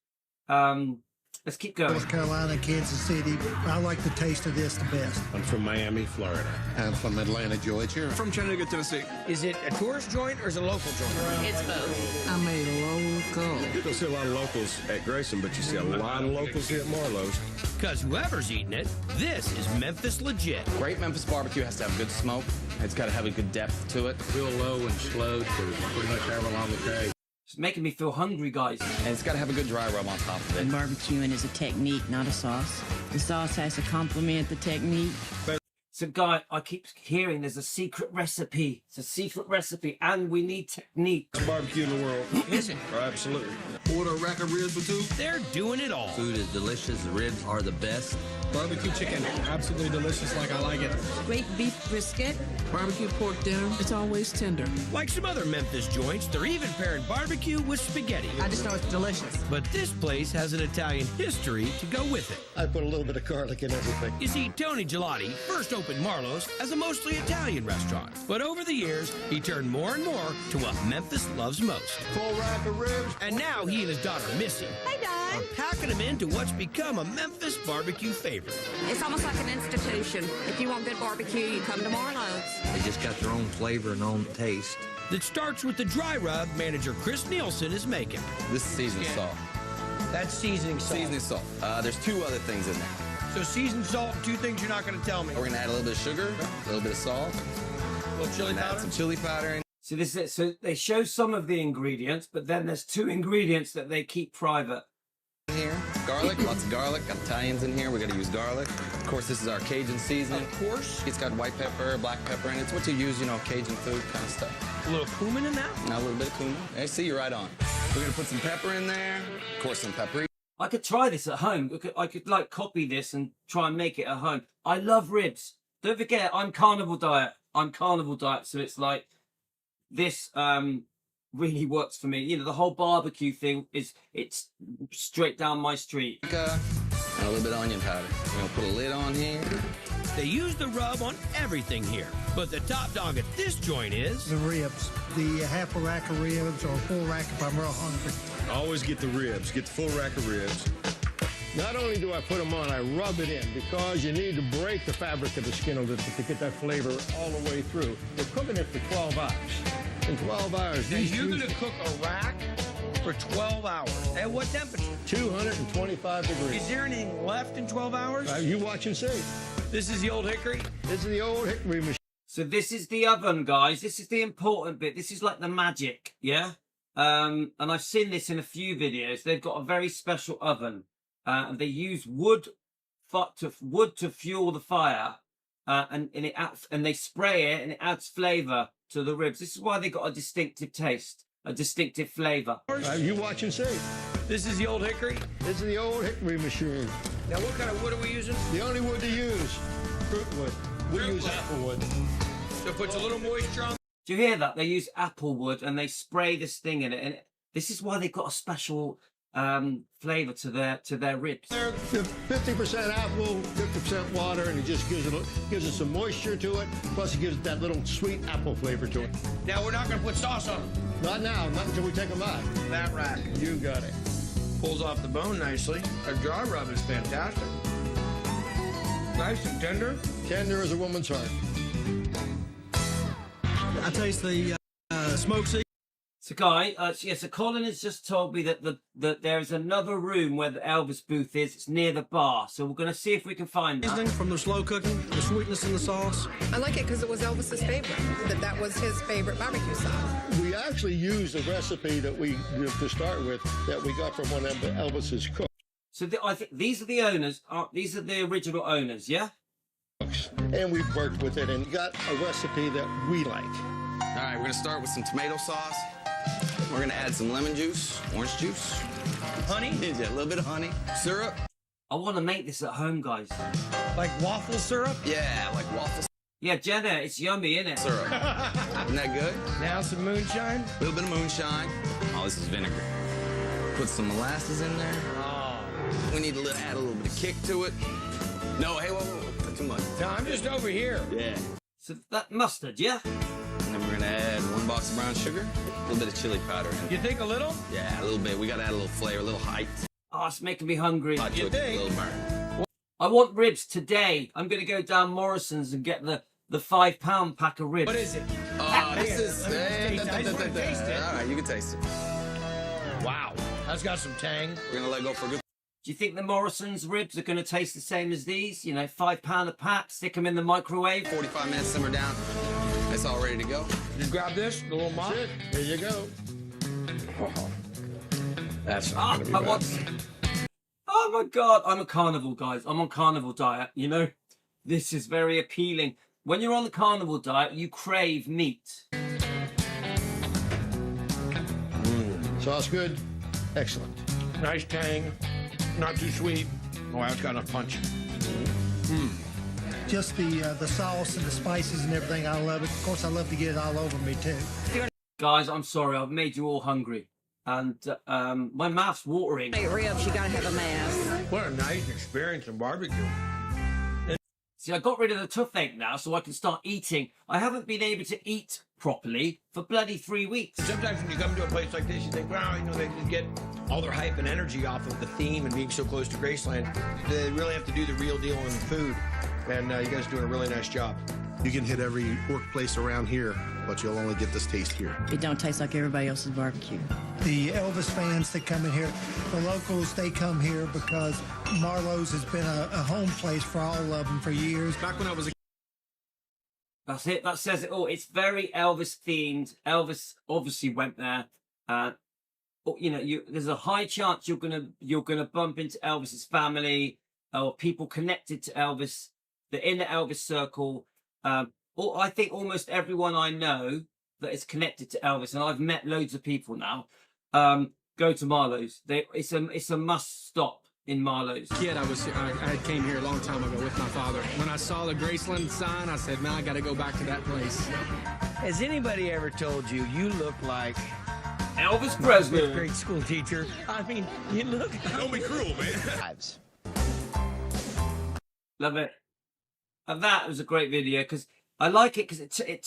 Let's keep going. North Carolina, Kansas City. I like the taste of this the best. I'm from Miami, Florida. I'm from Atlanta, Georgia. From Chattanooga, Tennessee. Is it a tourist joint or is it a local joint? It's both. I'm a local. You don't see a lot of locals at Grayson, but you see a lot of locals here at Marlowe's. Because whoever's eating it, this is Memphis legit. Great Memphis barbecue has to have good smoke. It's got to have a good depth to it. Real low and slow for pretty much however long it takes. It's making me feel hungry, guys. And it's got to have a good dry rub on top of it. Barbecuing is a technique, not a sauce. The sauce has to complement the technique. So, guy, I keep hearing there's a secret recipe. It's a secret recipe, and we need technique. Best barbecue in the world. Is it? Absolutely. Order a rack of ribs for two. They're doing it all. Food is delicious. The ribs are the best. Barbecue chicken, absolutely delicious like I like it. Great beef brisket, barbecue pork dinner. It's always tender. Like some other Memphis joints, they're even pairing barbecue with spaghetti. I just know it's delicious. But this place has an Italian history to go with it. I put a little bit of garlic in everything. You see, Tony Gelati first opened Marlowes as a mostly Italian restaurant. But over the years, he turned more and more to what Memphis loves most. Full rack of ribs. And now he and his daughter, Missy, are packing them into what's become a Memphis barbecue favorite. It's almost like an institution. If you want good barbecue, you come to Marlowes. They just got their own flavor and own taste. That starts with the dry rub manager Chris Nielsen is making. This is seasoned salt. That's seasoning salt. Seasoning salt. There's two other things in there. So seasoned salt and two things you're not going to tell me. We're going to add a little bit of sugar, a little bit of salt, A little chili and add powder. some chili powder in. So this is, so they show some of the ingredients, but then there's two ingredients that they keep private. Here. garlic, lots of garlic. Got Italians in here. We got to use garlic. Of course, this is our Cajun seasoning. Of course. It's got white pepper, black pepper, and it's what you use, you know, Cajun food kind of stuff. A little cumin in that? Now a little bit of cumin. I see you're right on. We're gonna put some pepper in there. Of course, some paprika. I could try this at home. I could like copy this and try and make it at home. I love ribs. Don't forget, I'm carnivore diet. So it's like this really works for me. You know, the whole barbecue thing it's straight down my street. And a little bit of onion powder. We're gonna put a lid on here. They use the rub on everything here, but the top dog at this joint is The ribs. The half a rack of ribs or a full rack if I'm real hungry. Always get the ribs. Get the full rack of ribs. Not only do I put them on, I rub it in because you need to break the fabric of the skin a little bit to get that flavor all the way through. We're cooking it for 12 hours. In 12 hours, Now these you're juices- gonna cook a rack for 12 hours. At what temperature? 225 degrees. Is there anything left in 12 hours? You watch and see. This is the old hickory? This is the old hickory machine. So this is the oven, guys. This is the important bit. This is like the magic, yeah? And I've seen this in a few videos. They've got a very special oven. And they use wood to fuel the fire. And they spray it and it adds flavour to the ribs. This is why they got a distinctive taste, a distinctive flavour. You watch and see. This is the old hickory? This is the old hickory machine. Now what kind of wood are we using? The only wood to use, fruit wood. We use apple wood. So it puts a little moisture on. Do you hear that? They use apple wood and they spray this thing in it. And this is why they've got a special flavour to their ribs. 50% apple, 50% water, and it just gives it some moisture to it. Plus, it gives it that little sweet apple flavor to it. Now we're not gonna put sauce on them. Not now, not until we take them out. That rack. You got it. Pulls off the bone nicely. Our dry rub is fantastic. Nice and tender. Tender as a woman's heart. I taste the smoked seasoning. So, Guy, so Colin has just told me that there is another room where the Elvis booth is. It's near the bar. So we're going to see if we can find that. From the slow cooking, the sweetness in the sauce. I like it because it was Elvis's favorite. That was his favorite barbecue sauce. We actually used a recipe that to start with, that we got from one of Elvis's cooks. So I think these are the owners. These are the original owners, yeah? And we've worked with it and got a recipe that we like. All right, we're gonna start with some tomato sauce. We're gonna add some lemon juice, orange juice, Honey? yeah, a little bit of honey, syrup. I want to make this at home, guys. Like waffle syrup? Yeah, like waffle Yeah, Jenna, it's yummy, isn't it? syrup. Isn't that good? Now some moonshine? A little bit of moonshine. Oh, this is vinegar. Put some molasses in there. Oh. We need to add a little bit of kick to it. No, hey, whoa, not too much. No, I'm just over here. Yeah. So that mustard, yeah? And then we're gonna add 1 box of brown sugar, a little bit of chili powder in. You think a little? Yeah, a little bit. We gotta add a little flavor, a little height. Oh, it's making me hungry. Hot You chocolate, a think? little burn. I want ribs today. I'm going to go down Morrison's and get the £5 pack of ribs. What is it? Oh, this Hang on, is. let me taste it. I just wanna taste it. All right, you can taste it. Wow. That's got some tang. We're gonna let go for a good. Do you think the Morrison's ribs are going to taste the same as these? You know, £5 a pack, stick them in the microwave. 45 minutes, simmer down. It's all ready to go. Just grab this, the little mop. That's it. There you go. That's Ah, not gonna be I want... Oh my God, I'm a carnivore, guys. I'm on carnivore diet, you know? This is very appealing. When you're on the carnivore diet, you crave meat. Sauce good? Excellent. bad. Nice tang. Not too sweet. Oh, that's got enough punch. Just the sauce and the spices and everything. I love it. Of course, I love to get it all over me too. Guys, I'm sorry. I've made you all hungry. And my mouth's watering. Hey, ribs, you gotta have a mask. What a nice experience in barbecue. See, I got rid of the toothache now so I can start eating. I haven't been able to eat properly for bloody 3 weeks. Sometimes when you come to a place like this, you think, wow, you know, they can get all their hype and energy off of the theme and being so close to Graceland. They really have to do the real deal on the food. And you guys are doing a really nice job. You can hit every workplace around here, but you'll only get this taste here. It don't taste like everybody else's barbecue. The Elvis fans that come in here, the locals, they come here because Marlowes has been a home place for all of them for years. Back when I was a That's it. That says it all. It's very Elvis themed. Elvis obviously went there. you know, there's a high chance you're gonna bump into Elvis's family or people connected to Elvis, the inner Elvis circle. Or I think almost everyone I know that is connected to Elvis, and I've met loads of people now. Go to Marlowes. It's a must stop in Marlowes. Kid, I came here a long time ago with my father. When I saw the Graceland sign, I said, man, I got to go back to that place. Has anybody ever told you you look like Elvis Presley? Fifth grade school teacher. I mean, you look. Don't be cruel, man. Love it. And that was a great video because I like it because it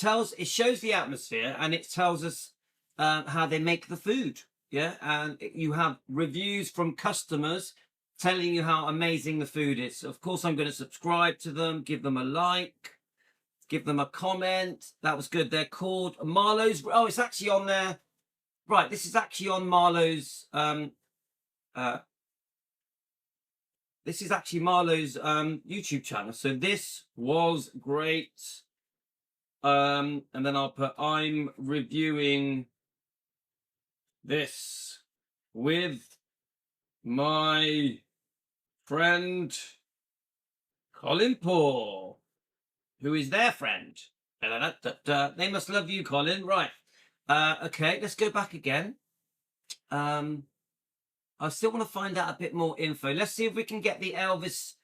shows the atmosphere and it tells us how they make the food. Yeah, and you have reviews from customers telling you how amazing the food is. Of course, I'm going to subscribe to them, give them a like, give them a comment. That was good. They're called Marlowes. Oh, it's actually on there. Right, this is actually on Marlowes. This is actually Marlowes' YouTube channel. So this was great. And then I'll put, I'm reviewing this with my friend Colin Paul, who is their friend. They must love you, Colin. Right. Okay, let's go back again. I still want to find out a bit more info. Let's see if we can get the Elvis.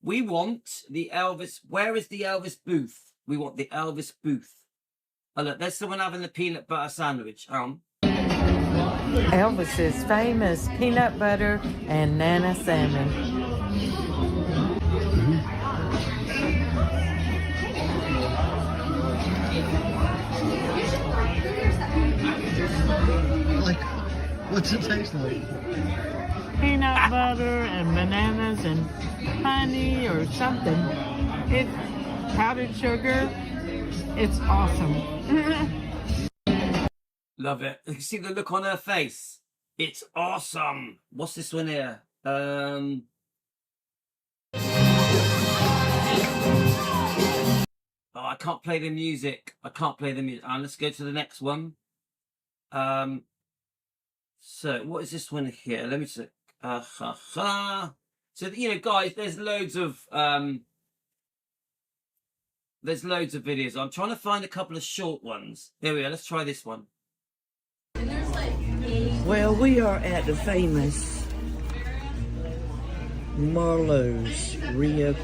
We want the Elvis. Where is the Elvis booth? We want the Elvis booth. Oh, look, there's someone having the peanut butter sandwich. Elvis's famous peanut butter and Nana salmon. Like, what's it taste like? Peanut butter and bananas and honey or something. It's powdered sugar. It's awesome. Love it. You see the look on her face. It's awesome. What's this one here? Oh, I can't play the music. I can't play the music. Let's go to the next one. So what is this one here? Let me see. So, you know, guys, there's loads of videos. I'm trying to find a couple of short ones. There we are. Let's try this one. Well, we are at the famous Marlowes Rib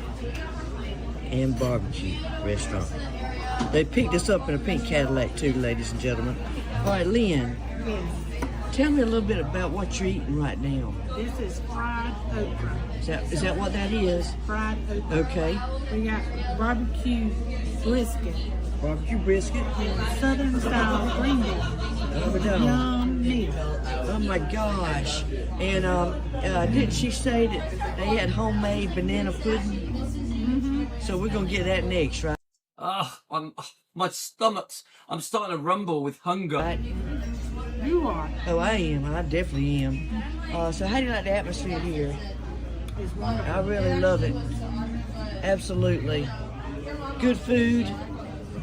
and Barbecue restaurant. They picked us up in a pink Cadillac too, ladies and gentlemen. All right, Lynn, tell me a little bit about what you're eating right now. This is fried okra. Is that what that is? Fried okra. Okay. We got barbecue brisket. Barbecue brisket. And Southern style green beans. Yummy. Oh my gosh. And didn't she say that they had homemade banana pudding? Mm-hmm. So we're going to get that next, right? My stomach's, I'm starting to rumble with hunger. Right. You are. Oh, I am. I definitely am. So how do you like the atmosphere here? It's wonderful. I really love it. Absolutely. Good food.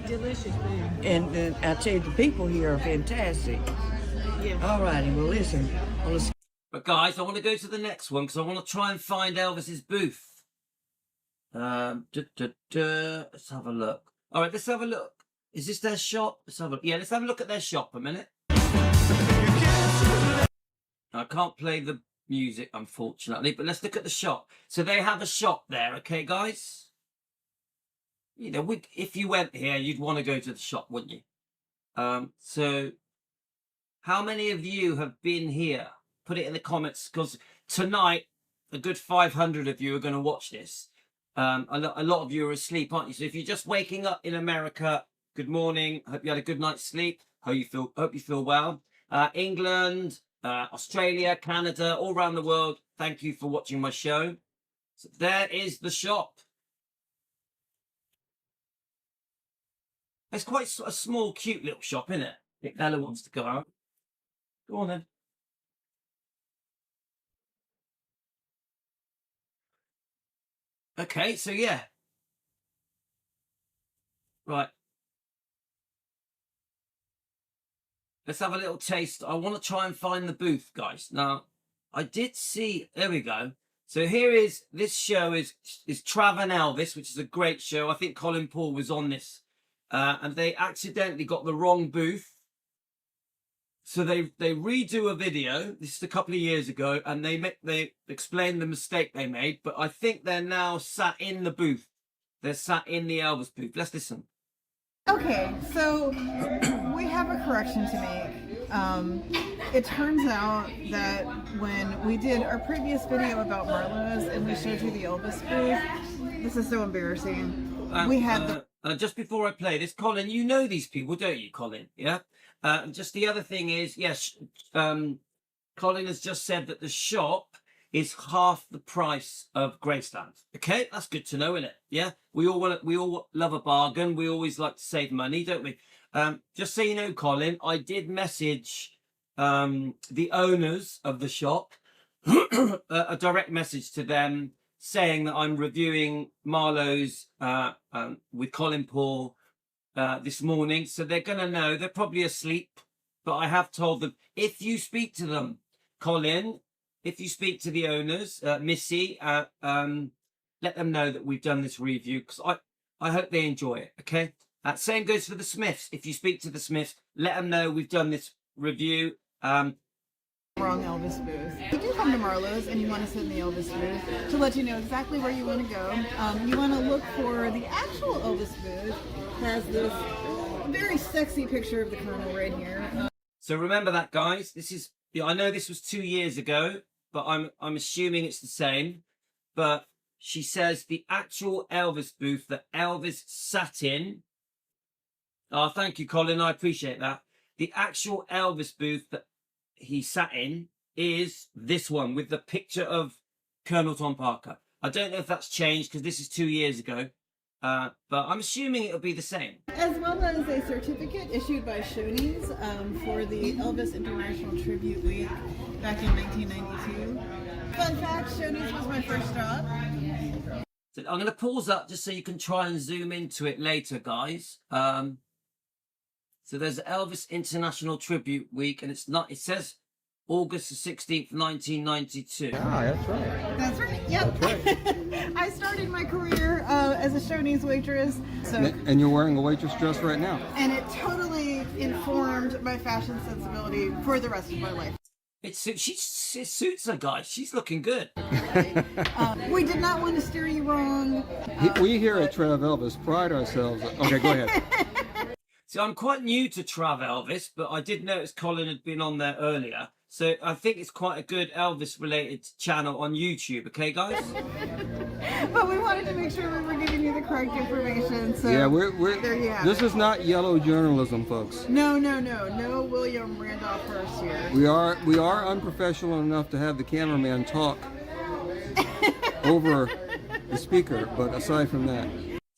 Delicious food. And I tell you, the people here are fantastic. Yeah. All righty. Well, listen. But guys, I want to go to the next one because I want to try and find Elvis's booth. Let's have a look. All right, let's have a look. Is this their shop? Let's have a look at their shop a minute. I can't play the music, unfortunately, but let's look at the shop. So they have a shop there, okay, guys? You know, if you went here, you'd want to go to the shop, wouldn't you? So how many of you have been here? Put it in the comments, because tonight, a good 500 of you are going to watch this. A lot of you are asleep, aren't you? So if you're just waking up in America, good morning. Hope you had a good night's sleep. Hope you feel well. England, Australia, Canada, all around the world. Thank you for watching my show. So there is the shop. It's quite a small, cute little shop, isn't it? I think Ella wants to go out. Go on then. Okay, so yeah. Right. let's have a little taste. I want to try and find the booth, guys. Now, I did see, there we go. So here is, this show is Trav and Elvis, which is a great show. I think Colin Paul was on this. And they accidentally got the wrong booth. So they redo a video. This is a couple of years ago, and they explained the mistake they made. But I think they're now sat in the booth. They're sat in the Elvis booth. Let's listen. Okay, so we have a correction to make. It turns out that when we did our previous video about Marlowes and we showed you the Elvis booth, this is so embarrassing. We had just before I play this, Colin, you know these people, don't you, Colin? Yeah. Just the other thing is, yes, Colin has just said that the shop is half the price of Graceland. Okay, that's good to know, isn't it? Yeah, we all love a bargain. We always like to save money, don't we? Just so you know, Colin, I did message the owners of the shop, a direct message to them saying that I'm reviewing Marlowes with Colin Paul this morning, so they're gonna know. They're probably asleep, but I have told them, if you speak to them, Colin, if you speak to the owners, Missy, let them know that we've done this review, because I hope they enjoy it. Okay, same goes for the Smiths. If you speak to the Smiths, let them know we've done this review. Wrong Elvis booth. If you come to Marlowes and you want to sit in the Elvis booth, to let you know exactly where you want to go, you want to look for the actual Elvis booth. Has this very sexy picture of the Colonel right here. So remember that, guys. This is, I know this was 2 years ago, but I'm assuming it's the same. But she says the actual Elvis booth that Elvis sat in. Oh, thank you, Colin. I appreciate that. The actual Elvis booth that he sat in is this one with the picture of Colonel Tom Parker. I don't know if that's changed because this is 2 years ago, but I'm assuming it'll be the same. As well as a certificate issued by Shoney's for the Elvis International Tribute Week back in 1992. Fun fact, Shoney's was my first job. So I'm going to pause up just so you can try and zoom into it later, guys. So there's Elvis International Tribute Week, and it's not. It says August the 16th, 1992. Ah, that's right. That's right. Yep. That's right. I started my career as a Shoney's waitress. So. And you're wearing a waitress dress right now. And it totally informed my fashion sensibility for the rest of my life. It suits her, guys. She's looking good. We did not want to steer you wrong. We here at Trav Elvis pride ourselves. Okay, go ahead. So I'm quite new to Trav Elvis, but I did notice Colin had been on there earlier. So I think it's quite a good Elvis-related channel on YouTube. Okay, guys? But we wanted to make sure we were giving you the correct information. So yeah, there you have this it. is not yellow journalism, folks. No William Randolph Hearst here. We are unprofessional enough to have the cameraman talk over the speaker, but aside from that.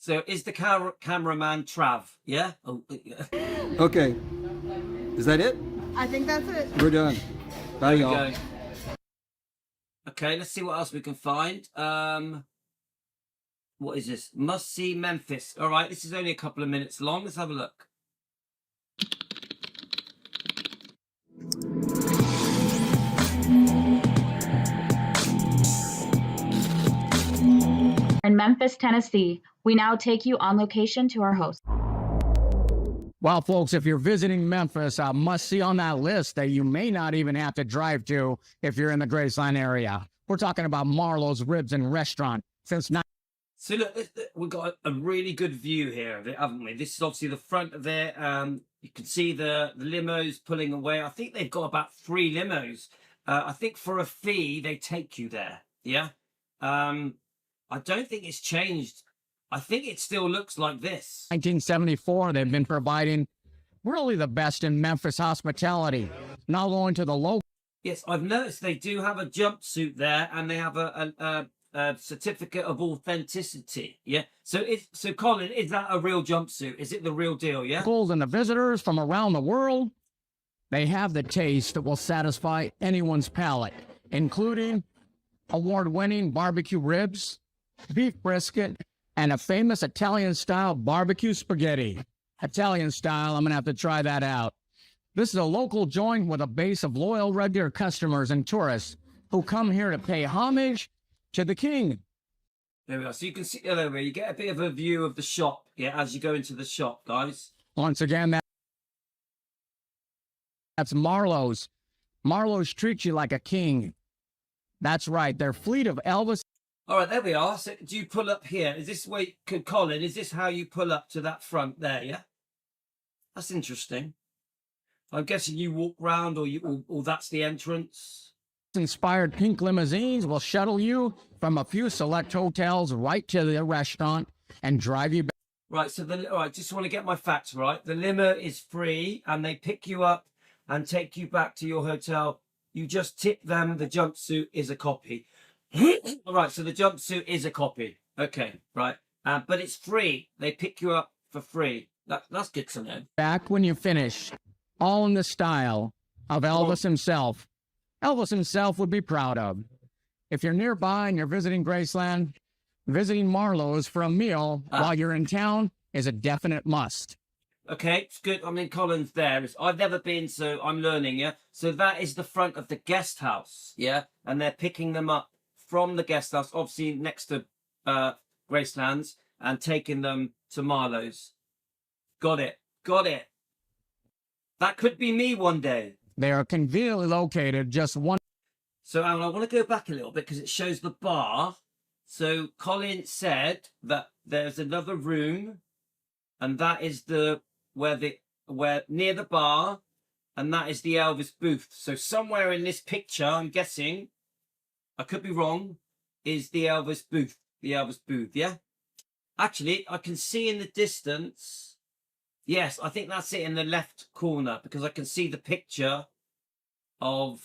So is the cameraman Trav? Yeah? Oh, yeah. Okay. Is that it? I think that's it. We're done. Bye, y'all. Okay, let's see what else we can find. What is this? Must see Memphis. All right, this is only a couple of minutes long. Let's have a look. In Memphis, Tennessee, we now take you on location to our host. Well, folks, if you're visiting Memphis, a must-see on that list that you may not even have to drive to if you're in the Graceland area. We're talking about Marlowes Ribs and Restaurant. So look, we've got a really good view here of it, haven't we? This is obviously the front of it. You can see the limos pulling away. I think they've got about 3 limos. I think for a fee, they take you there. Yeah. I don't think it's changed. I think it still looks like this. 1974, they've been providing really the best in Memphis hospitality. Not only to the local. Yes, I've noticed they do have a jumpsuit there, and they have a certificate of authenticity. Yeah. So Colin, is that a real jumpsuit? Is it the real deal? Yeah. Locals and the visitors from around the world, they have the taste that will satisfy anyone's palate, including award-winning barbecue ribs, beef brisket, and a famous Italian-style barbecue spaghetti. Italian style, I'm going to have to try that out. This is a local joint with a base of loyal regular customers and tourists who come here to pay homage to the king. There we are. So you can see, there we are. You get a bit of a view of the shop, yeah, as you go into the shop, guys. Once again, that's Marlowes. Marlowes treats you like a king. That's right, their fleet of Elvis. All right, there we are. So do you pull up here? Is this way, Colin, is this how you pull up to that front there, yeah? That's interesting. I'm guessing you walk round or that's the entrance. Inspired pink limousines will shuttle you from a few select hotels right to the restaurant and drive you back. Right, so all right, just want to get my facts right. The limo is free and they pick you up and take you back to your hotel. You just tip them. The jumpsuit is a copy. All right, so the jumpsuit is a copy. Okay, right. But it's free. They pick you up for free. That's good to know. Back when you finish, all in the style of Elvis himself. Elvis himself would be proud of. If you're nearby and you're visiting Graceland, visiting Marlowes for a meal while you're in town is a definite must. Okay, it's good. I mean, Colin's there. I've never been, so I'm learning, yeah? So that is the front of the guest house, yeah? And they're picking them up from the guest house, obviously next to Graceland's, and taking them to Marlowes. Got it. Got it. That could be me one day. They are conveniently located just one. So, Alan, I want to go back a little bit because it shows the bar. So, Colin said that there's another room, and that is where near the bar, and that is the Elvis booth. So, somewhere in this picture, I'm guessing, I could be wrong, is the Elvis booth. The Elvis booth, yeah? Actually, I can see in the distance. Yes, I think that's it in the left corner because I can see the picture of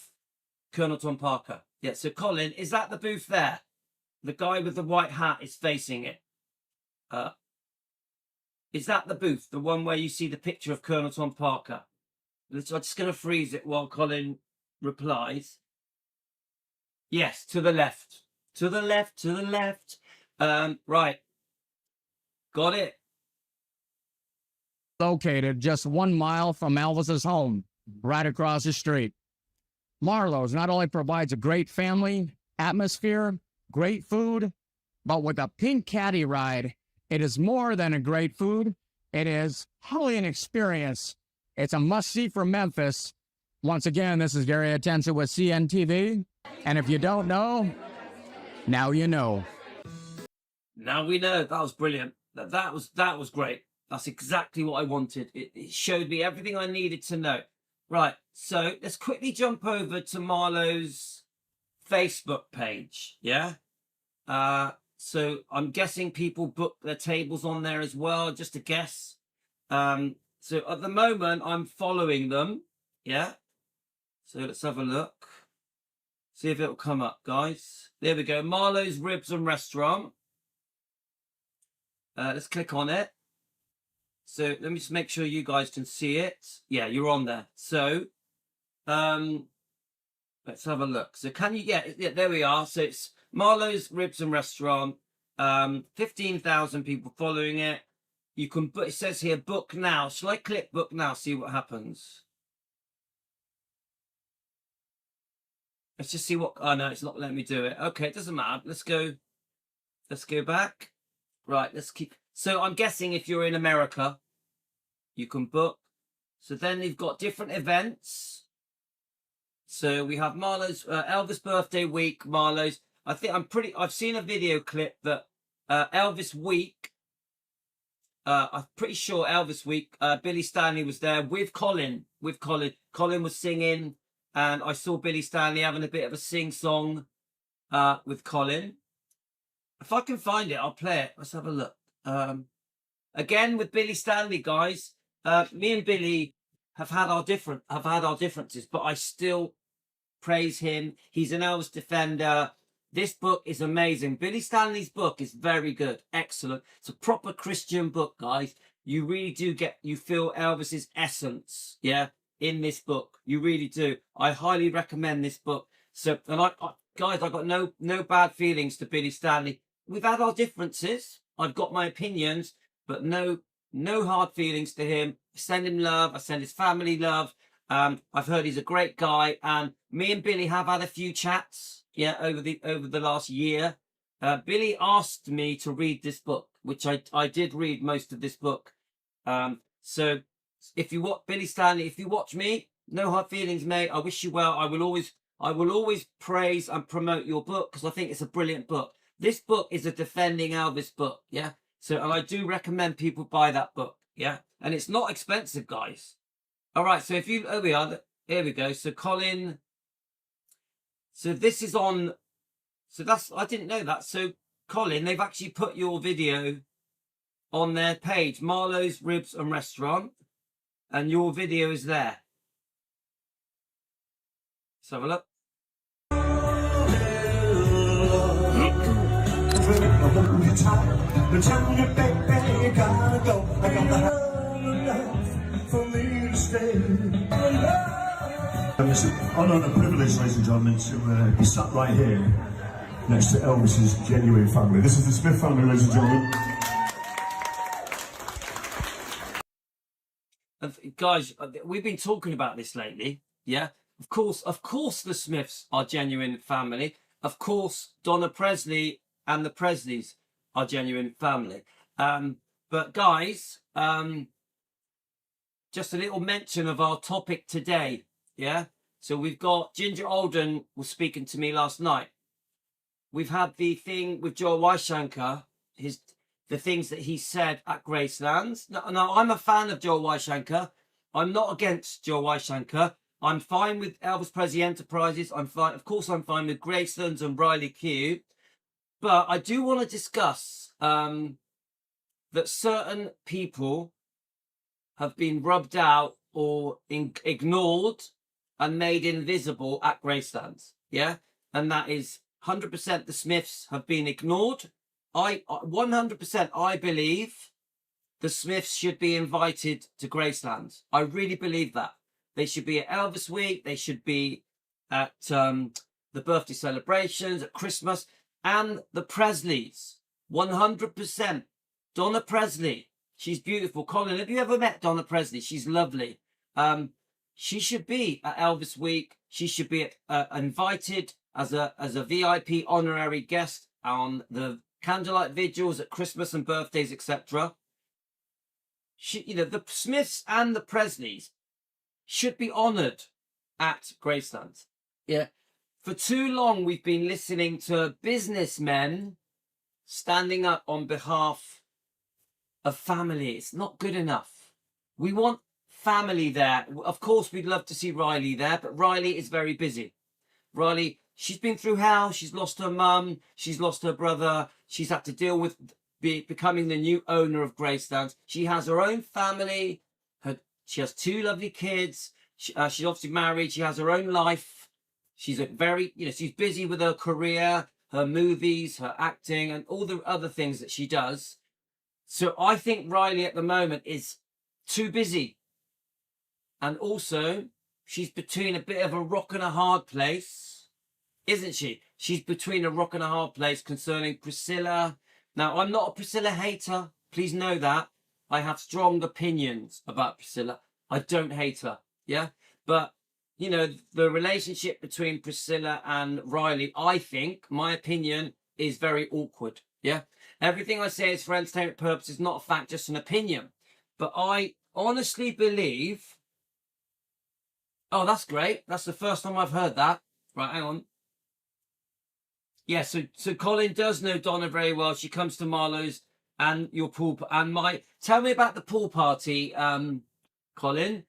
Colonel Tom Parker. Yeah, so Colin, is that the booth there? The guy with the white hat is facing it. Is that the booth? The one where you see the picture of Colonel Tom Parker? I'm just going to freeze it while Colin replies. Yes, to the left. To the left, to the left. Right. Got it. Located just 1 mile from Elvis's home, right across the street. Marlowes not only provides a great family atmosphere, great food, but with a pink caddy ride, it is more than a great food. It is wholly an experience. It's a must-see for Memphis. Once again, this is Gary Atensa with CNTV. And if you don't know, now you know. Now we know. That was brilliant. That was great. That's exactly what I wanted. It showed me everything I needed to know. Right, so let's quickly jump over to Marlowes' Facebook page, yeah? So I'm guessing people book their tables on there as well, just a guess. So at the moment, I'm following them, yeah? So let's have a look. See if it'll come up, guys. There we go, Marlowes Ribs and Restaurant. Let's click on it. So let me just make sure you guys can see it. Yeah, you're on there. So let's have a look. So can you get yeah, there we are. So it's Marlowes Ribs and Restaurant. 15,000 people following it. You can book, it says here book now. Shall I click book now? See what happens. Let's just see what oh no, it's not letting me do it. Okay, it doesn't matter. Let's go back. Right, let's keep. So I'm guessing if you're in America, you can book. So then you've got different events. So we have Marlowes, Elvis birthday week, Marlowes. I've seen a video clip that Elvis week, I'm pretty sure Elvis week, Billy Stanley was there with Colin. Colin was singing and I saw Billy Stanley having a bit of a sing-song with Colin. If I can find it, I'll play it. Let's have a look. Again with Billy Stanley, guys. Me and Billy have had our differences, but I still praise him. He's an Elvis defender. This book is amazing. Billy Stanley's book is very good, excellent. It's a proper Christian book, guys. You really do you feel Elvis's essence, yeah, in this book. You really do. I highly recommend this book. So, and guys, I got no bad feelings to Billy Stanley. We've had our differences. I've got my opinions, but no hard feelings to him. I send him love. I send his family love. I've heard he's a great guy, and me and Billy have had a few chats, yeah, over the last year. Billy asked me to read this book, which I did read most of this book. So if you watch Billy Stanley, if you watch me, no hard feelings, mate. I wish you well. I will always praise and promote your book because I think it's a brilliant book. This book is a Defending Elvis book, yeah. So, and I do recommend people buy that book, yeah. And it's not expensive, guys. All right. So if you, oh, we are. Here we go. So Colin. So this is on. So that's, I didn't know that. So Colin, they've actually put your video on their page, Marlowes Ribs and Restaurant, and your video is there. Let's have a look. It's an honour and a privilege, ladies and gentlemen, to be sat right here next to Elvis's genuine family. This is the Smith family, ladies and gentlemen. Guys, we've been talking about this lately, yeah? Of course the Smiths are genuine family. Of course, Donna Presley and the Presleys are genuine family. But guys, just a little mention of our topic today, yeah? So we've got Ginger Alden was speaking to me last night. We've had the thing with Joel Weishankar, the things that he said at Gracelands. Now, I'm a fan of Joel Weishankar. I'm not against Joel Weishankar. I'm fine with Elvis Presley Enterprises. I'm fine. Of course, I'm fine with Gracelands and Riley Keough. But I do want to discuss that certain people have been rubbed out or ignored and made invisible at Gracelands. Yeah? And that is 100% the Smiths have been ignored. 100% I believe the Smiths should be invited to Graceland. I really believe that. They should be at Elvis Week. They should be at the birthday celebrations, at Christmas. And the Presleys, 100%. Donna Presley, she's beautiful. Colin, have you ever met Donna Presley? She's lovely. She should be at Elvis Week. She should be invited as a VIP honorary guest on the candlelight vigils at Christmas and birthdays, etc. The Smiths and the Presleys should be honoured at Graceland. Yeah. For too long, we've been listening to businessmen standing up on behalf of family. It's not good enough. We want family there. Of course, we'd love to see Riley there, but Riley is very busy. Riley, she's been through hell. She's lost her mum. She's lost her brother. She's had to deal with becoming the new owner of Graceland. She has her own family. She has 2 lovely kids. She's obviously married. She has her own life. She's she's busy with her career, her movies, her acting, and all the other things that she does. So I think Riley at the moment is too busy. And also, she's between a bit of a rock and a hard place, isn't she? She's between a rock and a hard place concerning Priscilla. Now, I'm not a Priscilla hater. Please know that. I have strong opinions about Priscilla. I don't hate her, yeah? But, the relationship between Priscilla and Riley, I think, my opinion, is very awkward, yeah? Everything I say is for entertainment purposes, not a fact, just an opinion. But I honestly believe... Oh, that's great. That's the first time I've heard that. Right, hang on. Yeah, so Colin does know Donna very well. She comes to Marlowes and your pool and tell me about the pool party, Colin.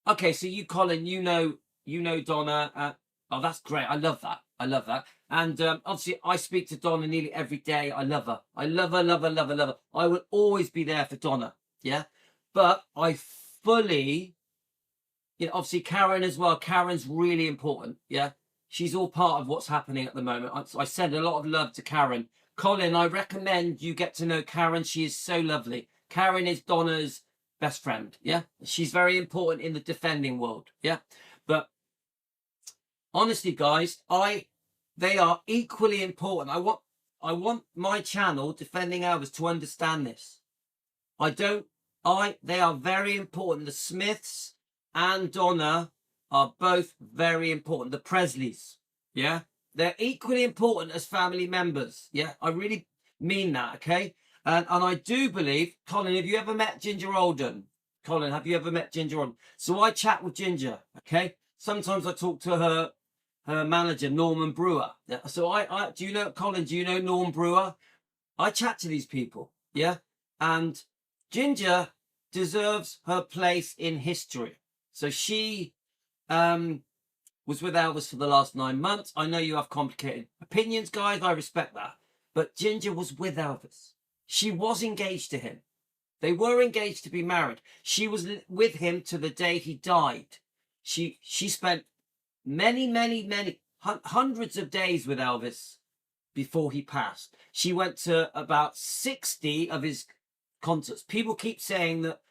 Okay, so Colin, you know Donna. Oh, that's great. I love that. And obviously, I speak to Donna nearly every day. I love her. I love her, love her, love her, love her. I will always be there for Donna. Yeah, but I fully, obviously Karen as well. Karen's really important. Yeah. She's all part of what's happening at the moment. I send a lot of love to Karen. Colin, I recommend you get to know Karen. She is so lovely. Karen is Donna's best friend, yeah? She's very important in the defending world, yeah? But honestly, guys, they are equally important. I want my channel, Defending Elvis, to understand this. They are very important. The Smiths and Donna are both very important. The Presleys, yeah? They're equally important as family members, yeah? I really mean that, okay? And I do believe, Colin, have you ever met Ginger Alden? Colin, have you ever met Ginger Alden? So I chat with Ginger, okay? Sometimes I talk to her manager, Norman Brewer. So I do you know, Colin, do you know Norm Brewer? I chat to these people, yeah? And Ginger deserves her place in history. So she was with Elvis for the last 9 months. I know you have complicated opinions, guys. I respect that. But Ginger was with Elvis. She was engaged to him. They were engaged to be married. She was with him to the day he died. She spent many, hundreds of days with Elvis before he passed. She went to about 60 of his concerts. People keep saying that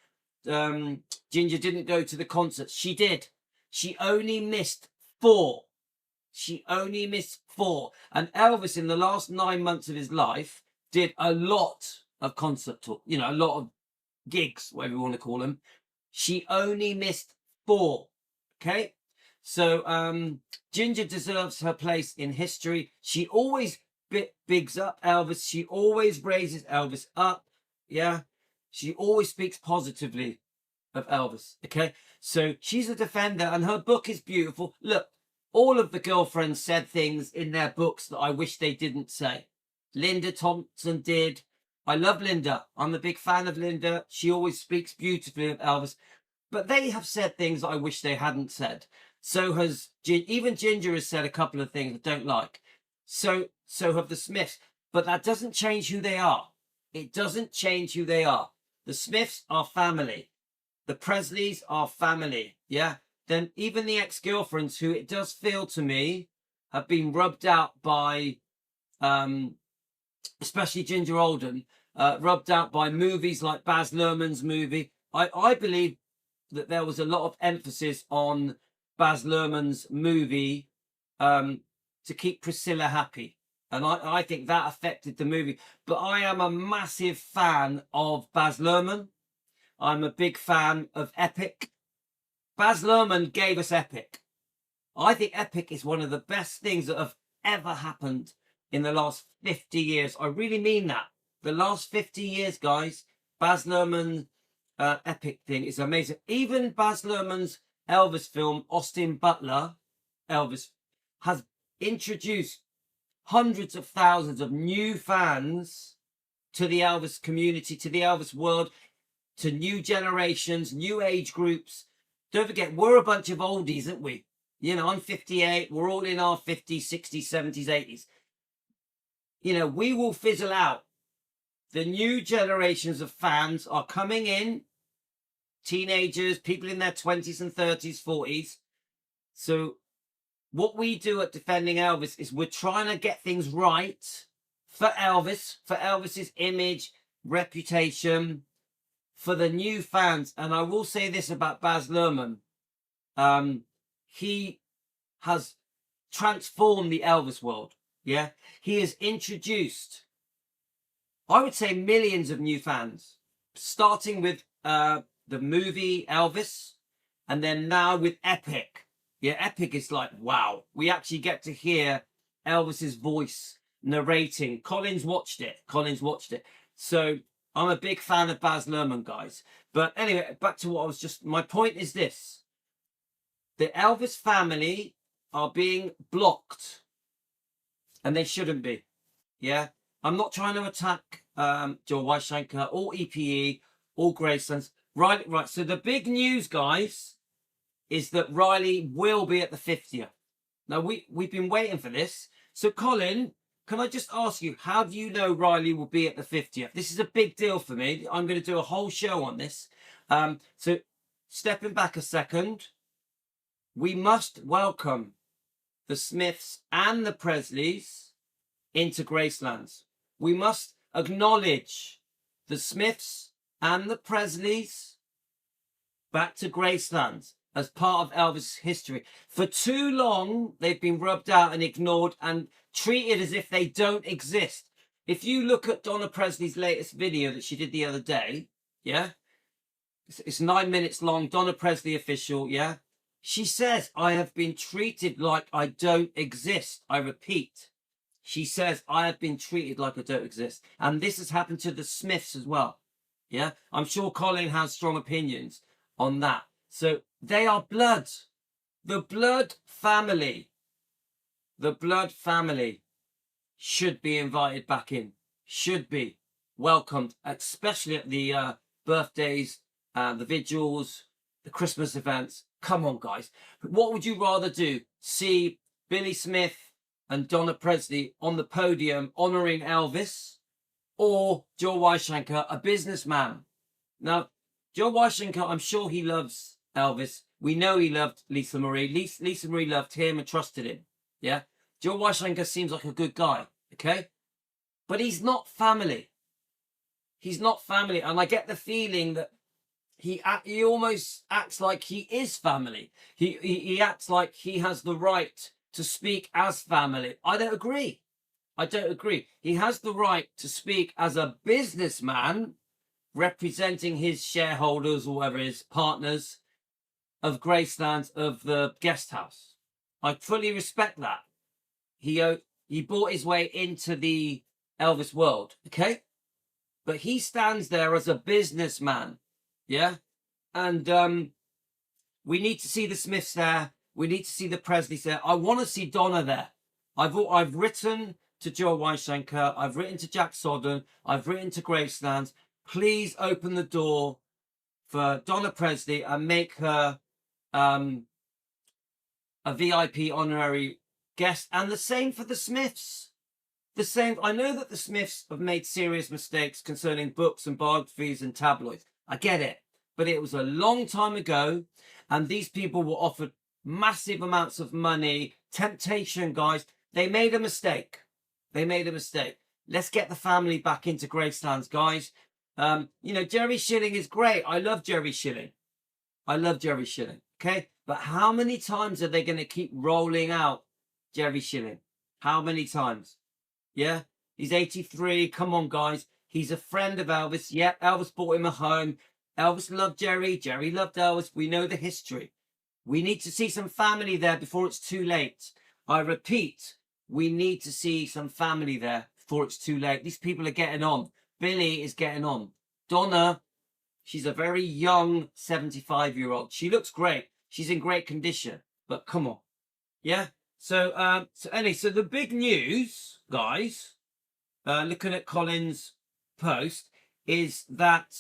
Ginger didn't go to the concerts. She did. She only missed 4. She only missed 4. And Elvis, in the last 9 months of his life, did a lot of concert tour, you know, a lot of gigs, whatever you want to call them. She only missed 4. Okay? So Ginger deserves her place in history. She always bigs up Elvis. She always raises Elvis up. Yeah? She always speaks positively of Elvis. Okay? So she's a defender and her book is beautiful. Look, all of the girlfriends said things in their books that I wish they didn't say. Linda Thompson did. I love Linda. I'm a big fan of Linda. She always speaks beautifully of Elvis. But they have said things that I wish they hadn't said. So has even Ginger has said a couple of things I don't like. So have the Smiths. But that doesn't change who they are. It doesn't change who they are. The Smiths are family. The Presleys are family. Yeah? Then even the ex-girlfriends, who it does feel to me have been rubbed out by, especially Ginger Alden, rubbed out by movies like Baz Luhrmann's movie. I believe that there was a lot of emphasis on Baz Luhrmann's movie to keep Priscilla happy. And I think that affected the movie. But I am a massive fan of Baz Luhrmann. I'm a big fan of Epic. Baz Luhrmann gave us Epic. I think Epic is one of the best things that have ever happened in the last 50 years. I really mean that. The last 50 years, guys, Baz Luhrmann Epic thing is amazing. Even Baz Luhrmann's Elvis film, Austin Butler, Elvis, has introduced hundreds of thousands of new fans to the Elvis community, to the Elvis world, to new generations, new age groups. Don't forget, we're a bunch of oldies, aren't we? You know, I'm 58. We're all in our 50s, 60s, 70s, 80s. You know, we will fizzle out. The new generations of fans are coming in. Teenagers, people in their 20s and 30s, 40s. So what we do at Defending Elvis is we're trying to get things right for Elvis, for Elvis's image, reputation, for the new fans. And I will say this about Baz Luhrmann. He has transformed the Elvis world. Yeah. He has introduced, I would say, millions of new fans, starting with the movie Elvis, and then now with Epic. Yeah, Epic is like, wow. We actually get to hear Elvis's voice narrating. Colin's watched it. So I'm a big fan of Baz Luhrmann, guys. But anyway, back to what I was just... My point is this. The Elvis family are being blocked. And they shouldn't be. Yeah? I'm not trying to attack Joel Weisshankar or EPE or Gracelands. Right. So the big news, guys, is that Riley will be at the 50th. Now, we've been waiting for this. So, Colin, can I just ask you, how do you know Riley will be at the 50th? This is a big deal for me. I'm going to do a whole show on this. So, stepping back a second, we must welcome the Smiths and the Presleys into Gracelands. We must acknowledge the Smiths and the Presleys back to Gracelands as part of Elvis' history. For too long, they've been rubbed out and ignored and treated as if they don't exist. If you look at Donna Presley's latest video that she did the other day, yeah, It's 9 minutes long. Donna Presley official, yeah? She says, I have been treated like I don't exist. I repeat. She says, I have been treated like I don't exist. And this has happened to the Smiths as well. Yeah? I'm sure Colin has strong opinions on that. So they are blood. The blood family. The blood family should be invited back in. Should be welcomed, especially at the birthdays, the vigils, the Christmas events. Come on, guys. What would you rather do? See Billy Smith and Donna Presley on the podium honouring Elvis, or Joe Weishampler, a businessman? Now, Joe Weishampler, I'm sure he loves Elvis. We know he loved Lisa Marie. Lisa Marie loved him and trusted him. Yeah? Joe Weishampler seems like a good guy, okay? But he's not family. He's not family. And I get the feeling that he almost acts like he is family. He acts like he has the right to speak as family. I don't agree. I don't agree. He has the right to speak as a businessman representing his shareholders or whatever, his partners of Graceland, of the guest house. I fully respect that. He bought his way into the Elvis world, okay? But he stands there as a businessman, yeah? And we need to see the Smiths there. We need to see the Presleys there. I want to see Donna there. I've written to Joe Weishampler. I've written to Jack Sodden. I've written to Graceland. Please open the door for Donna Presley and make her a VIP honorary guest. And the same for the Smiths. The same. I know that the Smiths have made serious mistakes concerning books and biographies and tabloids. I get it. But it was a long time ago, and these people were offered massive amounts of money. Temptation, guys. They made a mistake. They made a mistake. Let's get the family back into Gracelands, guys. You know, Jerry Schilling is great. I love Jerry Schilling. I love Jerry Schilling. Okay? But how many times are they going to keep rolling out Jerry Schilling? How many times? Yeah? He's 83. Come on, guys. He's a friend of Elvis. Yeah, Elvis bought him a home. Elvis loved Jerry. Jerry loved Elvis. We know the history. We need to see some family there before it's too late. I repeat, we need to see some family there before it's too late. These people are getting on. Billy is getting on. Donna, she's a very young 75-year-old. She looks great. She's in great condition. But come on. Yeah? So anyway, so the big news, guys, looking at Colin's post, is that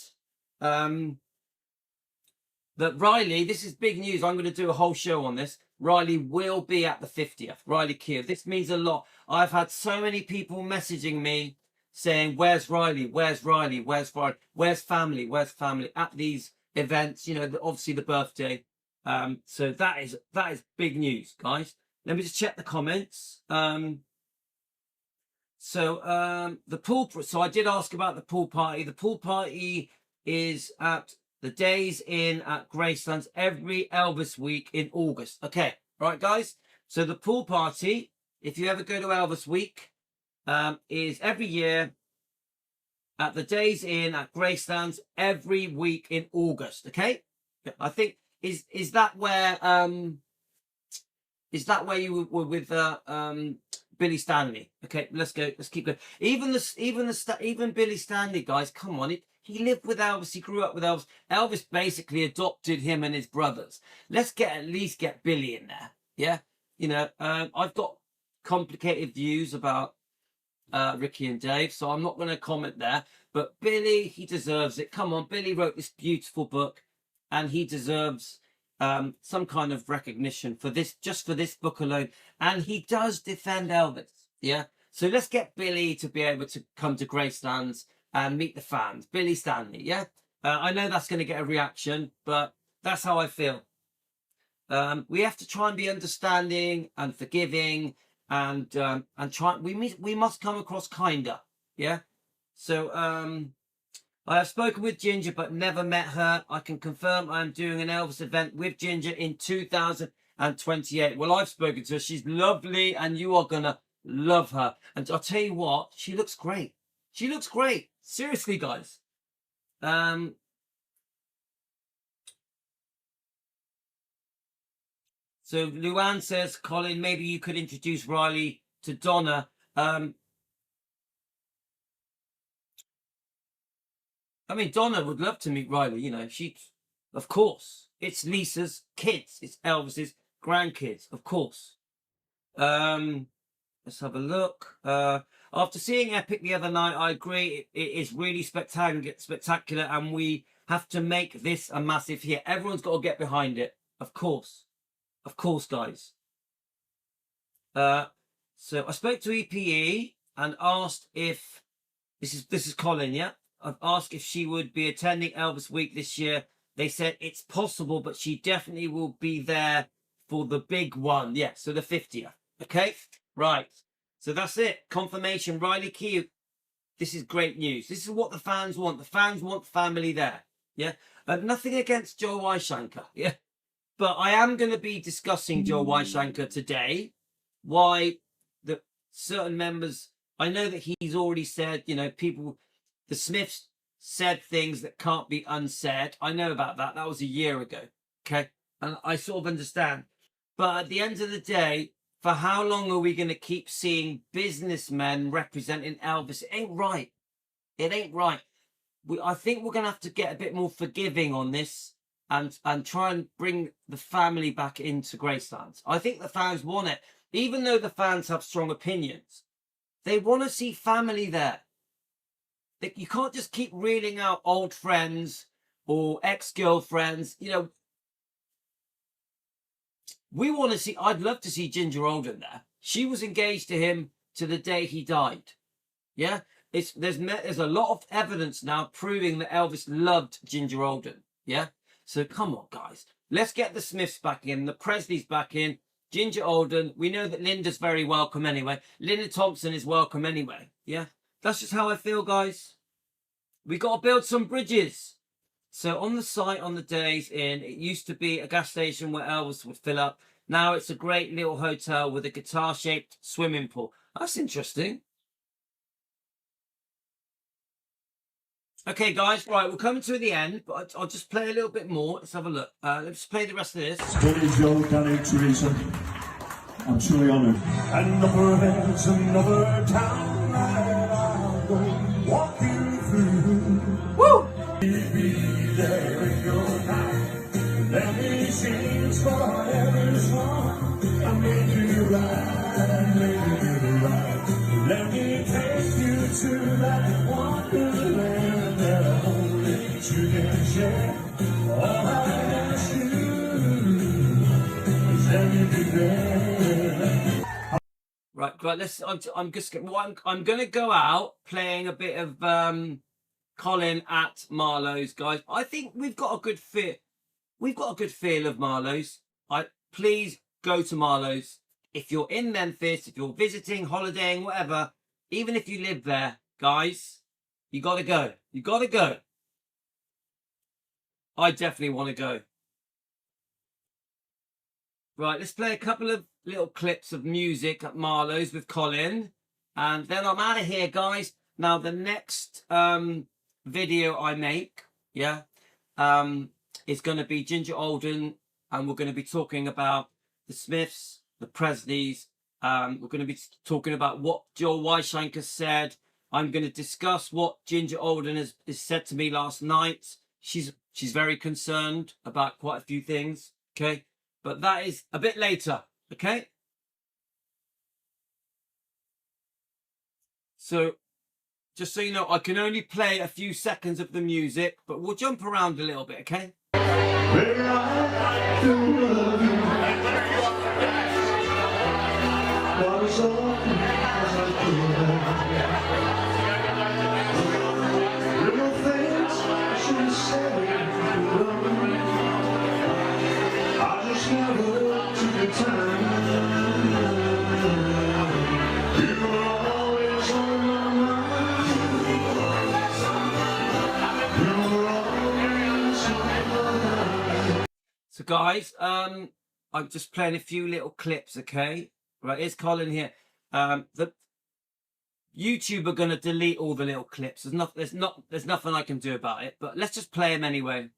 that Riley, this is big news. I'm going to do a whole show on this. Riley will be at the 50th. Riley Keough. This means a lot. I've had so many people messaging me saying, where's Riley? Where's Riley? Where's Riley? Where's family? Where's family? At these events, you know, obviously the birthday. So that is big news, guys. Let me just check the comments. The pool. So I did ask about the pool party. The pool party is at the Days Inn at Gracelands every Elvis week in August. Okay, right, guys. So the pool party, if you ever go to Elvis week, is every year at the Days Inn at Gracelands every week in August. Okay, I think is that where you were with Billy Stanley? Okay, let's go. Let's keep going. Even Billy Stanley, guys, come on. He lived with Elvis. He grew up with Elvis. Elvis basically adopted him and his brothers. Let's at least get Billy in there. Yeah, you know, I've got complicated views about Ricky and Dave, so I'm not going to comment there. But Billy, he deserves it. Come on, Billy wrote this beautiful book, and he deserves some kind of recognition for this, just for this book alone. And he does defend Elvis. Yeah, so let's get Billy to be able to come to Gracelands and meet the fans. Billy Stanley. Yeah, I know that's going to get a reaction, but that's how I feel. We have to try and be understanding and forgiving, and try. We must come across kinder. Yeah. So I have spoken with Ginger but never met her. I can confirm I am doing an Elvis event with Ginger in 2028. Well, I've spoken to her. She's lovely, and you are gonna love her. And I'll tell you what, she looks great. She looks great. Seriously, guys. So Luann says, Colin, maybe you could introduce Riley to Donna. I mean, Donna would love to meet Riley. You know, of course, it's Lisa's kids. It's Elvis's grandkids, of course. Let's have a look. After seeing Epic the other night, I agree. It is really spectacular, and we have to make this a massive hit. Everyone's got to get behind it, of course, guys. So I spoke to EPE and asked if this is Colin, yeah. I've asked if she would be attending Elvis Week this year. They said it's possible, but she definitely will be there for the big one. Yeah, so the 50th. Okay, right. So that's it. Confirmation. Riley Keough. This is great news. This is what the fans want. The fans want family there. Yeah. Nothing against Joe Weishankar. Yeah. But I am going to be discussing Joe Weishankar today. Why the certain members. I know that he's already said, you know, people, the Smiths said things that can't be unsaid. I know about that. That was a year ago. Okay. And I sort of understand. But at the end of the day, for how long are we going to keep seeing businessmen representing Elvis? It ain't right. It ain't right. I think we're going to have to get a bit more forgiving on this and try and bring the family back into Graceland. I think the fans want it. Even though the fans have strong opinions, they want to see family there. You can't just keep reeling out old friends or ex-girlfriends. You know, we want to see, I'd love to see Ginger Alden there. She was engaged to him to the day he died. Yeah? There's a lot of evidence now proving that Elvis loved Ginger Alden. Yeah? So come on, guys. Let's get the Smiths back in, the Presleys back in, Ginger Alden. We know that Linda's very welcome anyway. Linda Thompson is welcome anyway. Yeah? That's just how I feel, guys. We got to build some bridges. So on the site, on the days in, it used to be a gas station where Elvis would fill up. Now it's a great little hotel with a guitar-shaped swimming pool. That's interesting. Okay, guys, right, we're coming to the end, but I'll just play a little bit more. Let's have a look. Let's play the rest of this. Steady Joe, Danny, Teresa, I'm truly honoured. And overhead's another town that I'll go walking through. Woo! Be there in your night. Let me change for every song. I made you right, I made you right. Let me take you to that wonderland that only you can share. All I ask you is let me be there. Right. I'm going to go out playing a bit of Colin at Marlowes, guys. I think we've got a good feel. We've got a good feel of Marlowes. Please go to Marlowes. If you're in Memphis, if you're visiting, holidaying, whatever, even if you live there, guys, you got to go. You got to go. I definitely want to go. Right, let's play a couple of little clips of music at Marlowes with Colin. And then I'm out of here, guys. Now, the next video I make, yeah, is going to be Ginger Alden. And we're going to be talking about the Smiths, the Presleys. We're going to be talking about what Joe Weishankar said. I'm going to discuss what Ginger Alden has said to me last night. She's very concerned about quite a few things, okay? But that is a bit later, okay? So, just so you know, I can only play a few seconds of the music, but we'll jump around a little bit, okay? So guys, I'm just playing a few little clips, okay? Right, here's Colin here. The YouTube are gonna delete all the little clips. There's nothing I can do about it. But let's just play them anyway.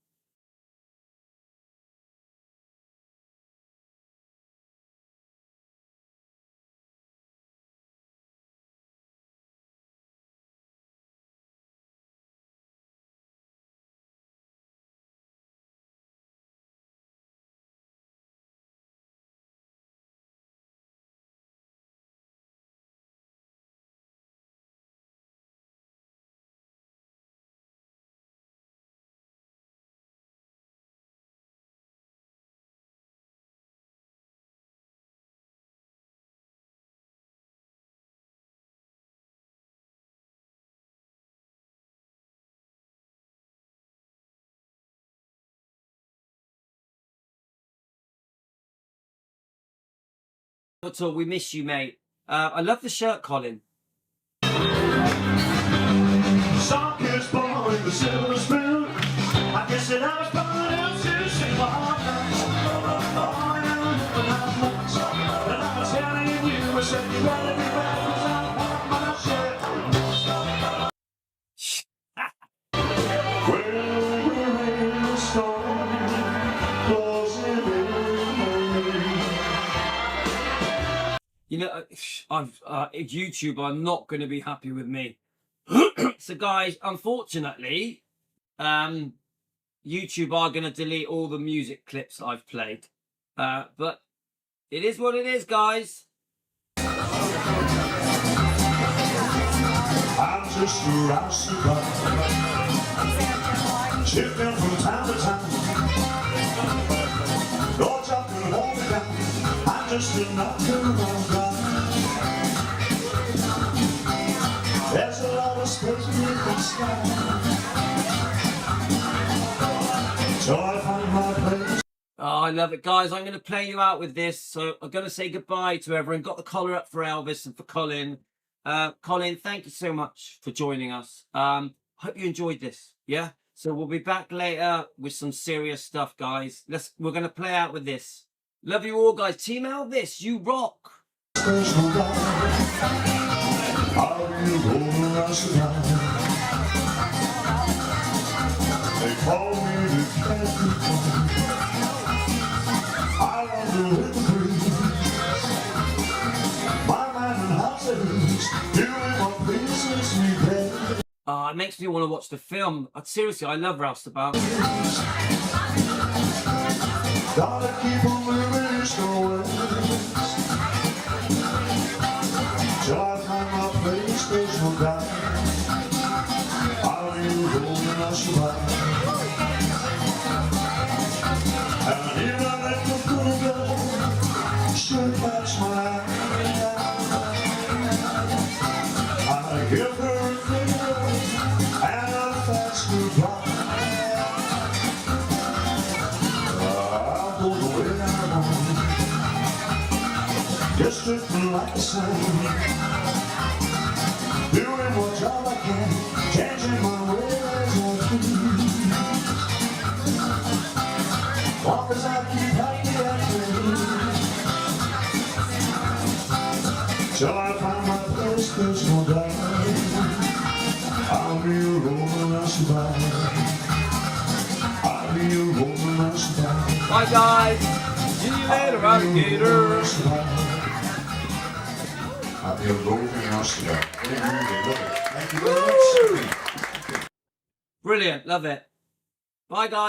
That's all. We miss you, mate. I love the shirt, Colin. Song is born with the silver spoon. I guess that I was born out to sing my heart out. And I'm telling you, I said you better be back 'cause I want my share. Well, we're in the storm, closing in on me. You know, YouTube are not going to be happy with me. So, guys, unfortunately, YouTube are going to delete all the music clips I've played. But it is what it is, guys. I'm just a roustabout, chipping from town to town. No talking all the time. I'm just a knocker on ground. There's a lot of space in the sky, so I find my place. Oh, I love it, guys. I'm going to play you out with this. So I'm going to say goodbye to everyone. Got the collar up for Elvis and for Colin. Colin, thank you so much for joining us. Hope you enjoyed this. Yeah. So we'll be back later with some serious stuff, guys. We're going to play out with this. Love you all, guys. Team Elvis, you rock. They call me the Captain. I wonder with the breeze. My mind and heart says, doing what pleases me best. It makes me want to watch the film. Seriously, I love Roustabout. Gotta keep on moving east or west, till I find my place, there's no doubt. I'll be rolling a survive. And even if the good girl should catch my eye, I give her a finger and a fast goodbye. I'll go the way I want, just drifting like the sun, doing what job I can, changing my ways as I please. Long as I keep happy and free, till I find my place, there's no doubt. I'll be a rolling and survive. I'll be a rolling and survive. Bye, guys. See you later, alligator. I'll be a rolling and survive. Thank you very much. Brilliant. Love it. Bye, guys.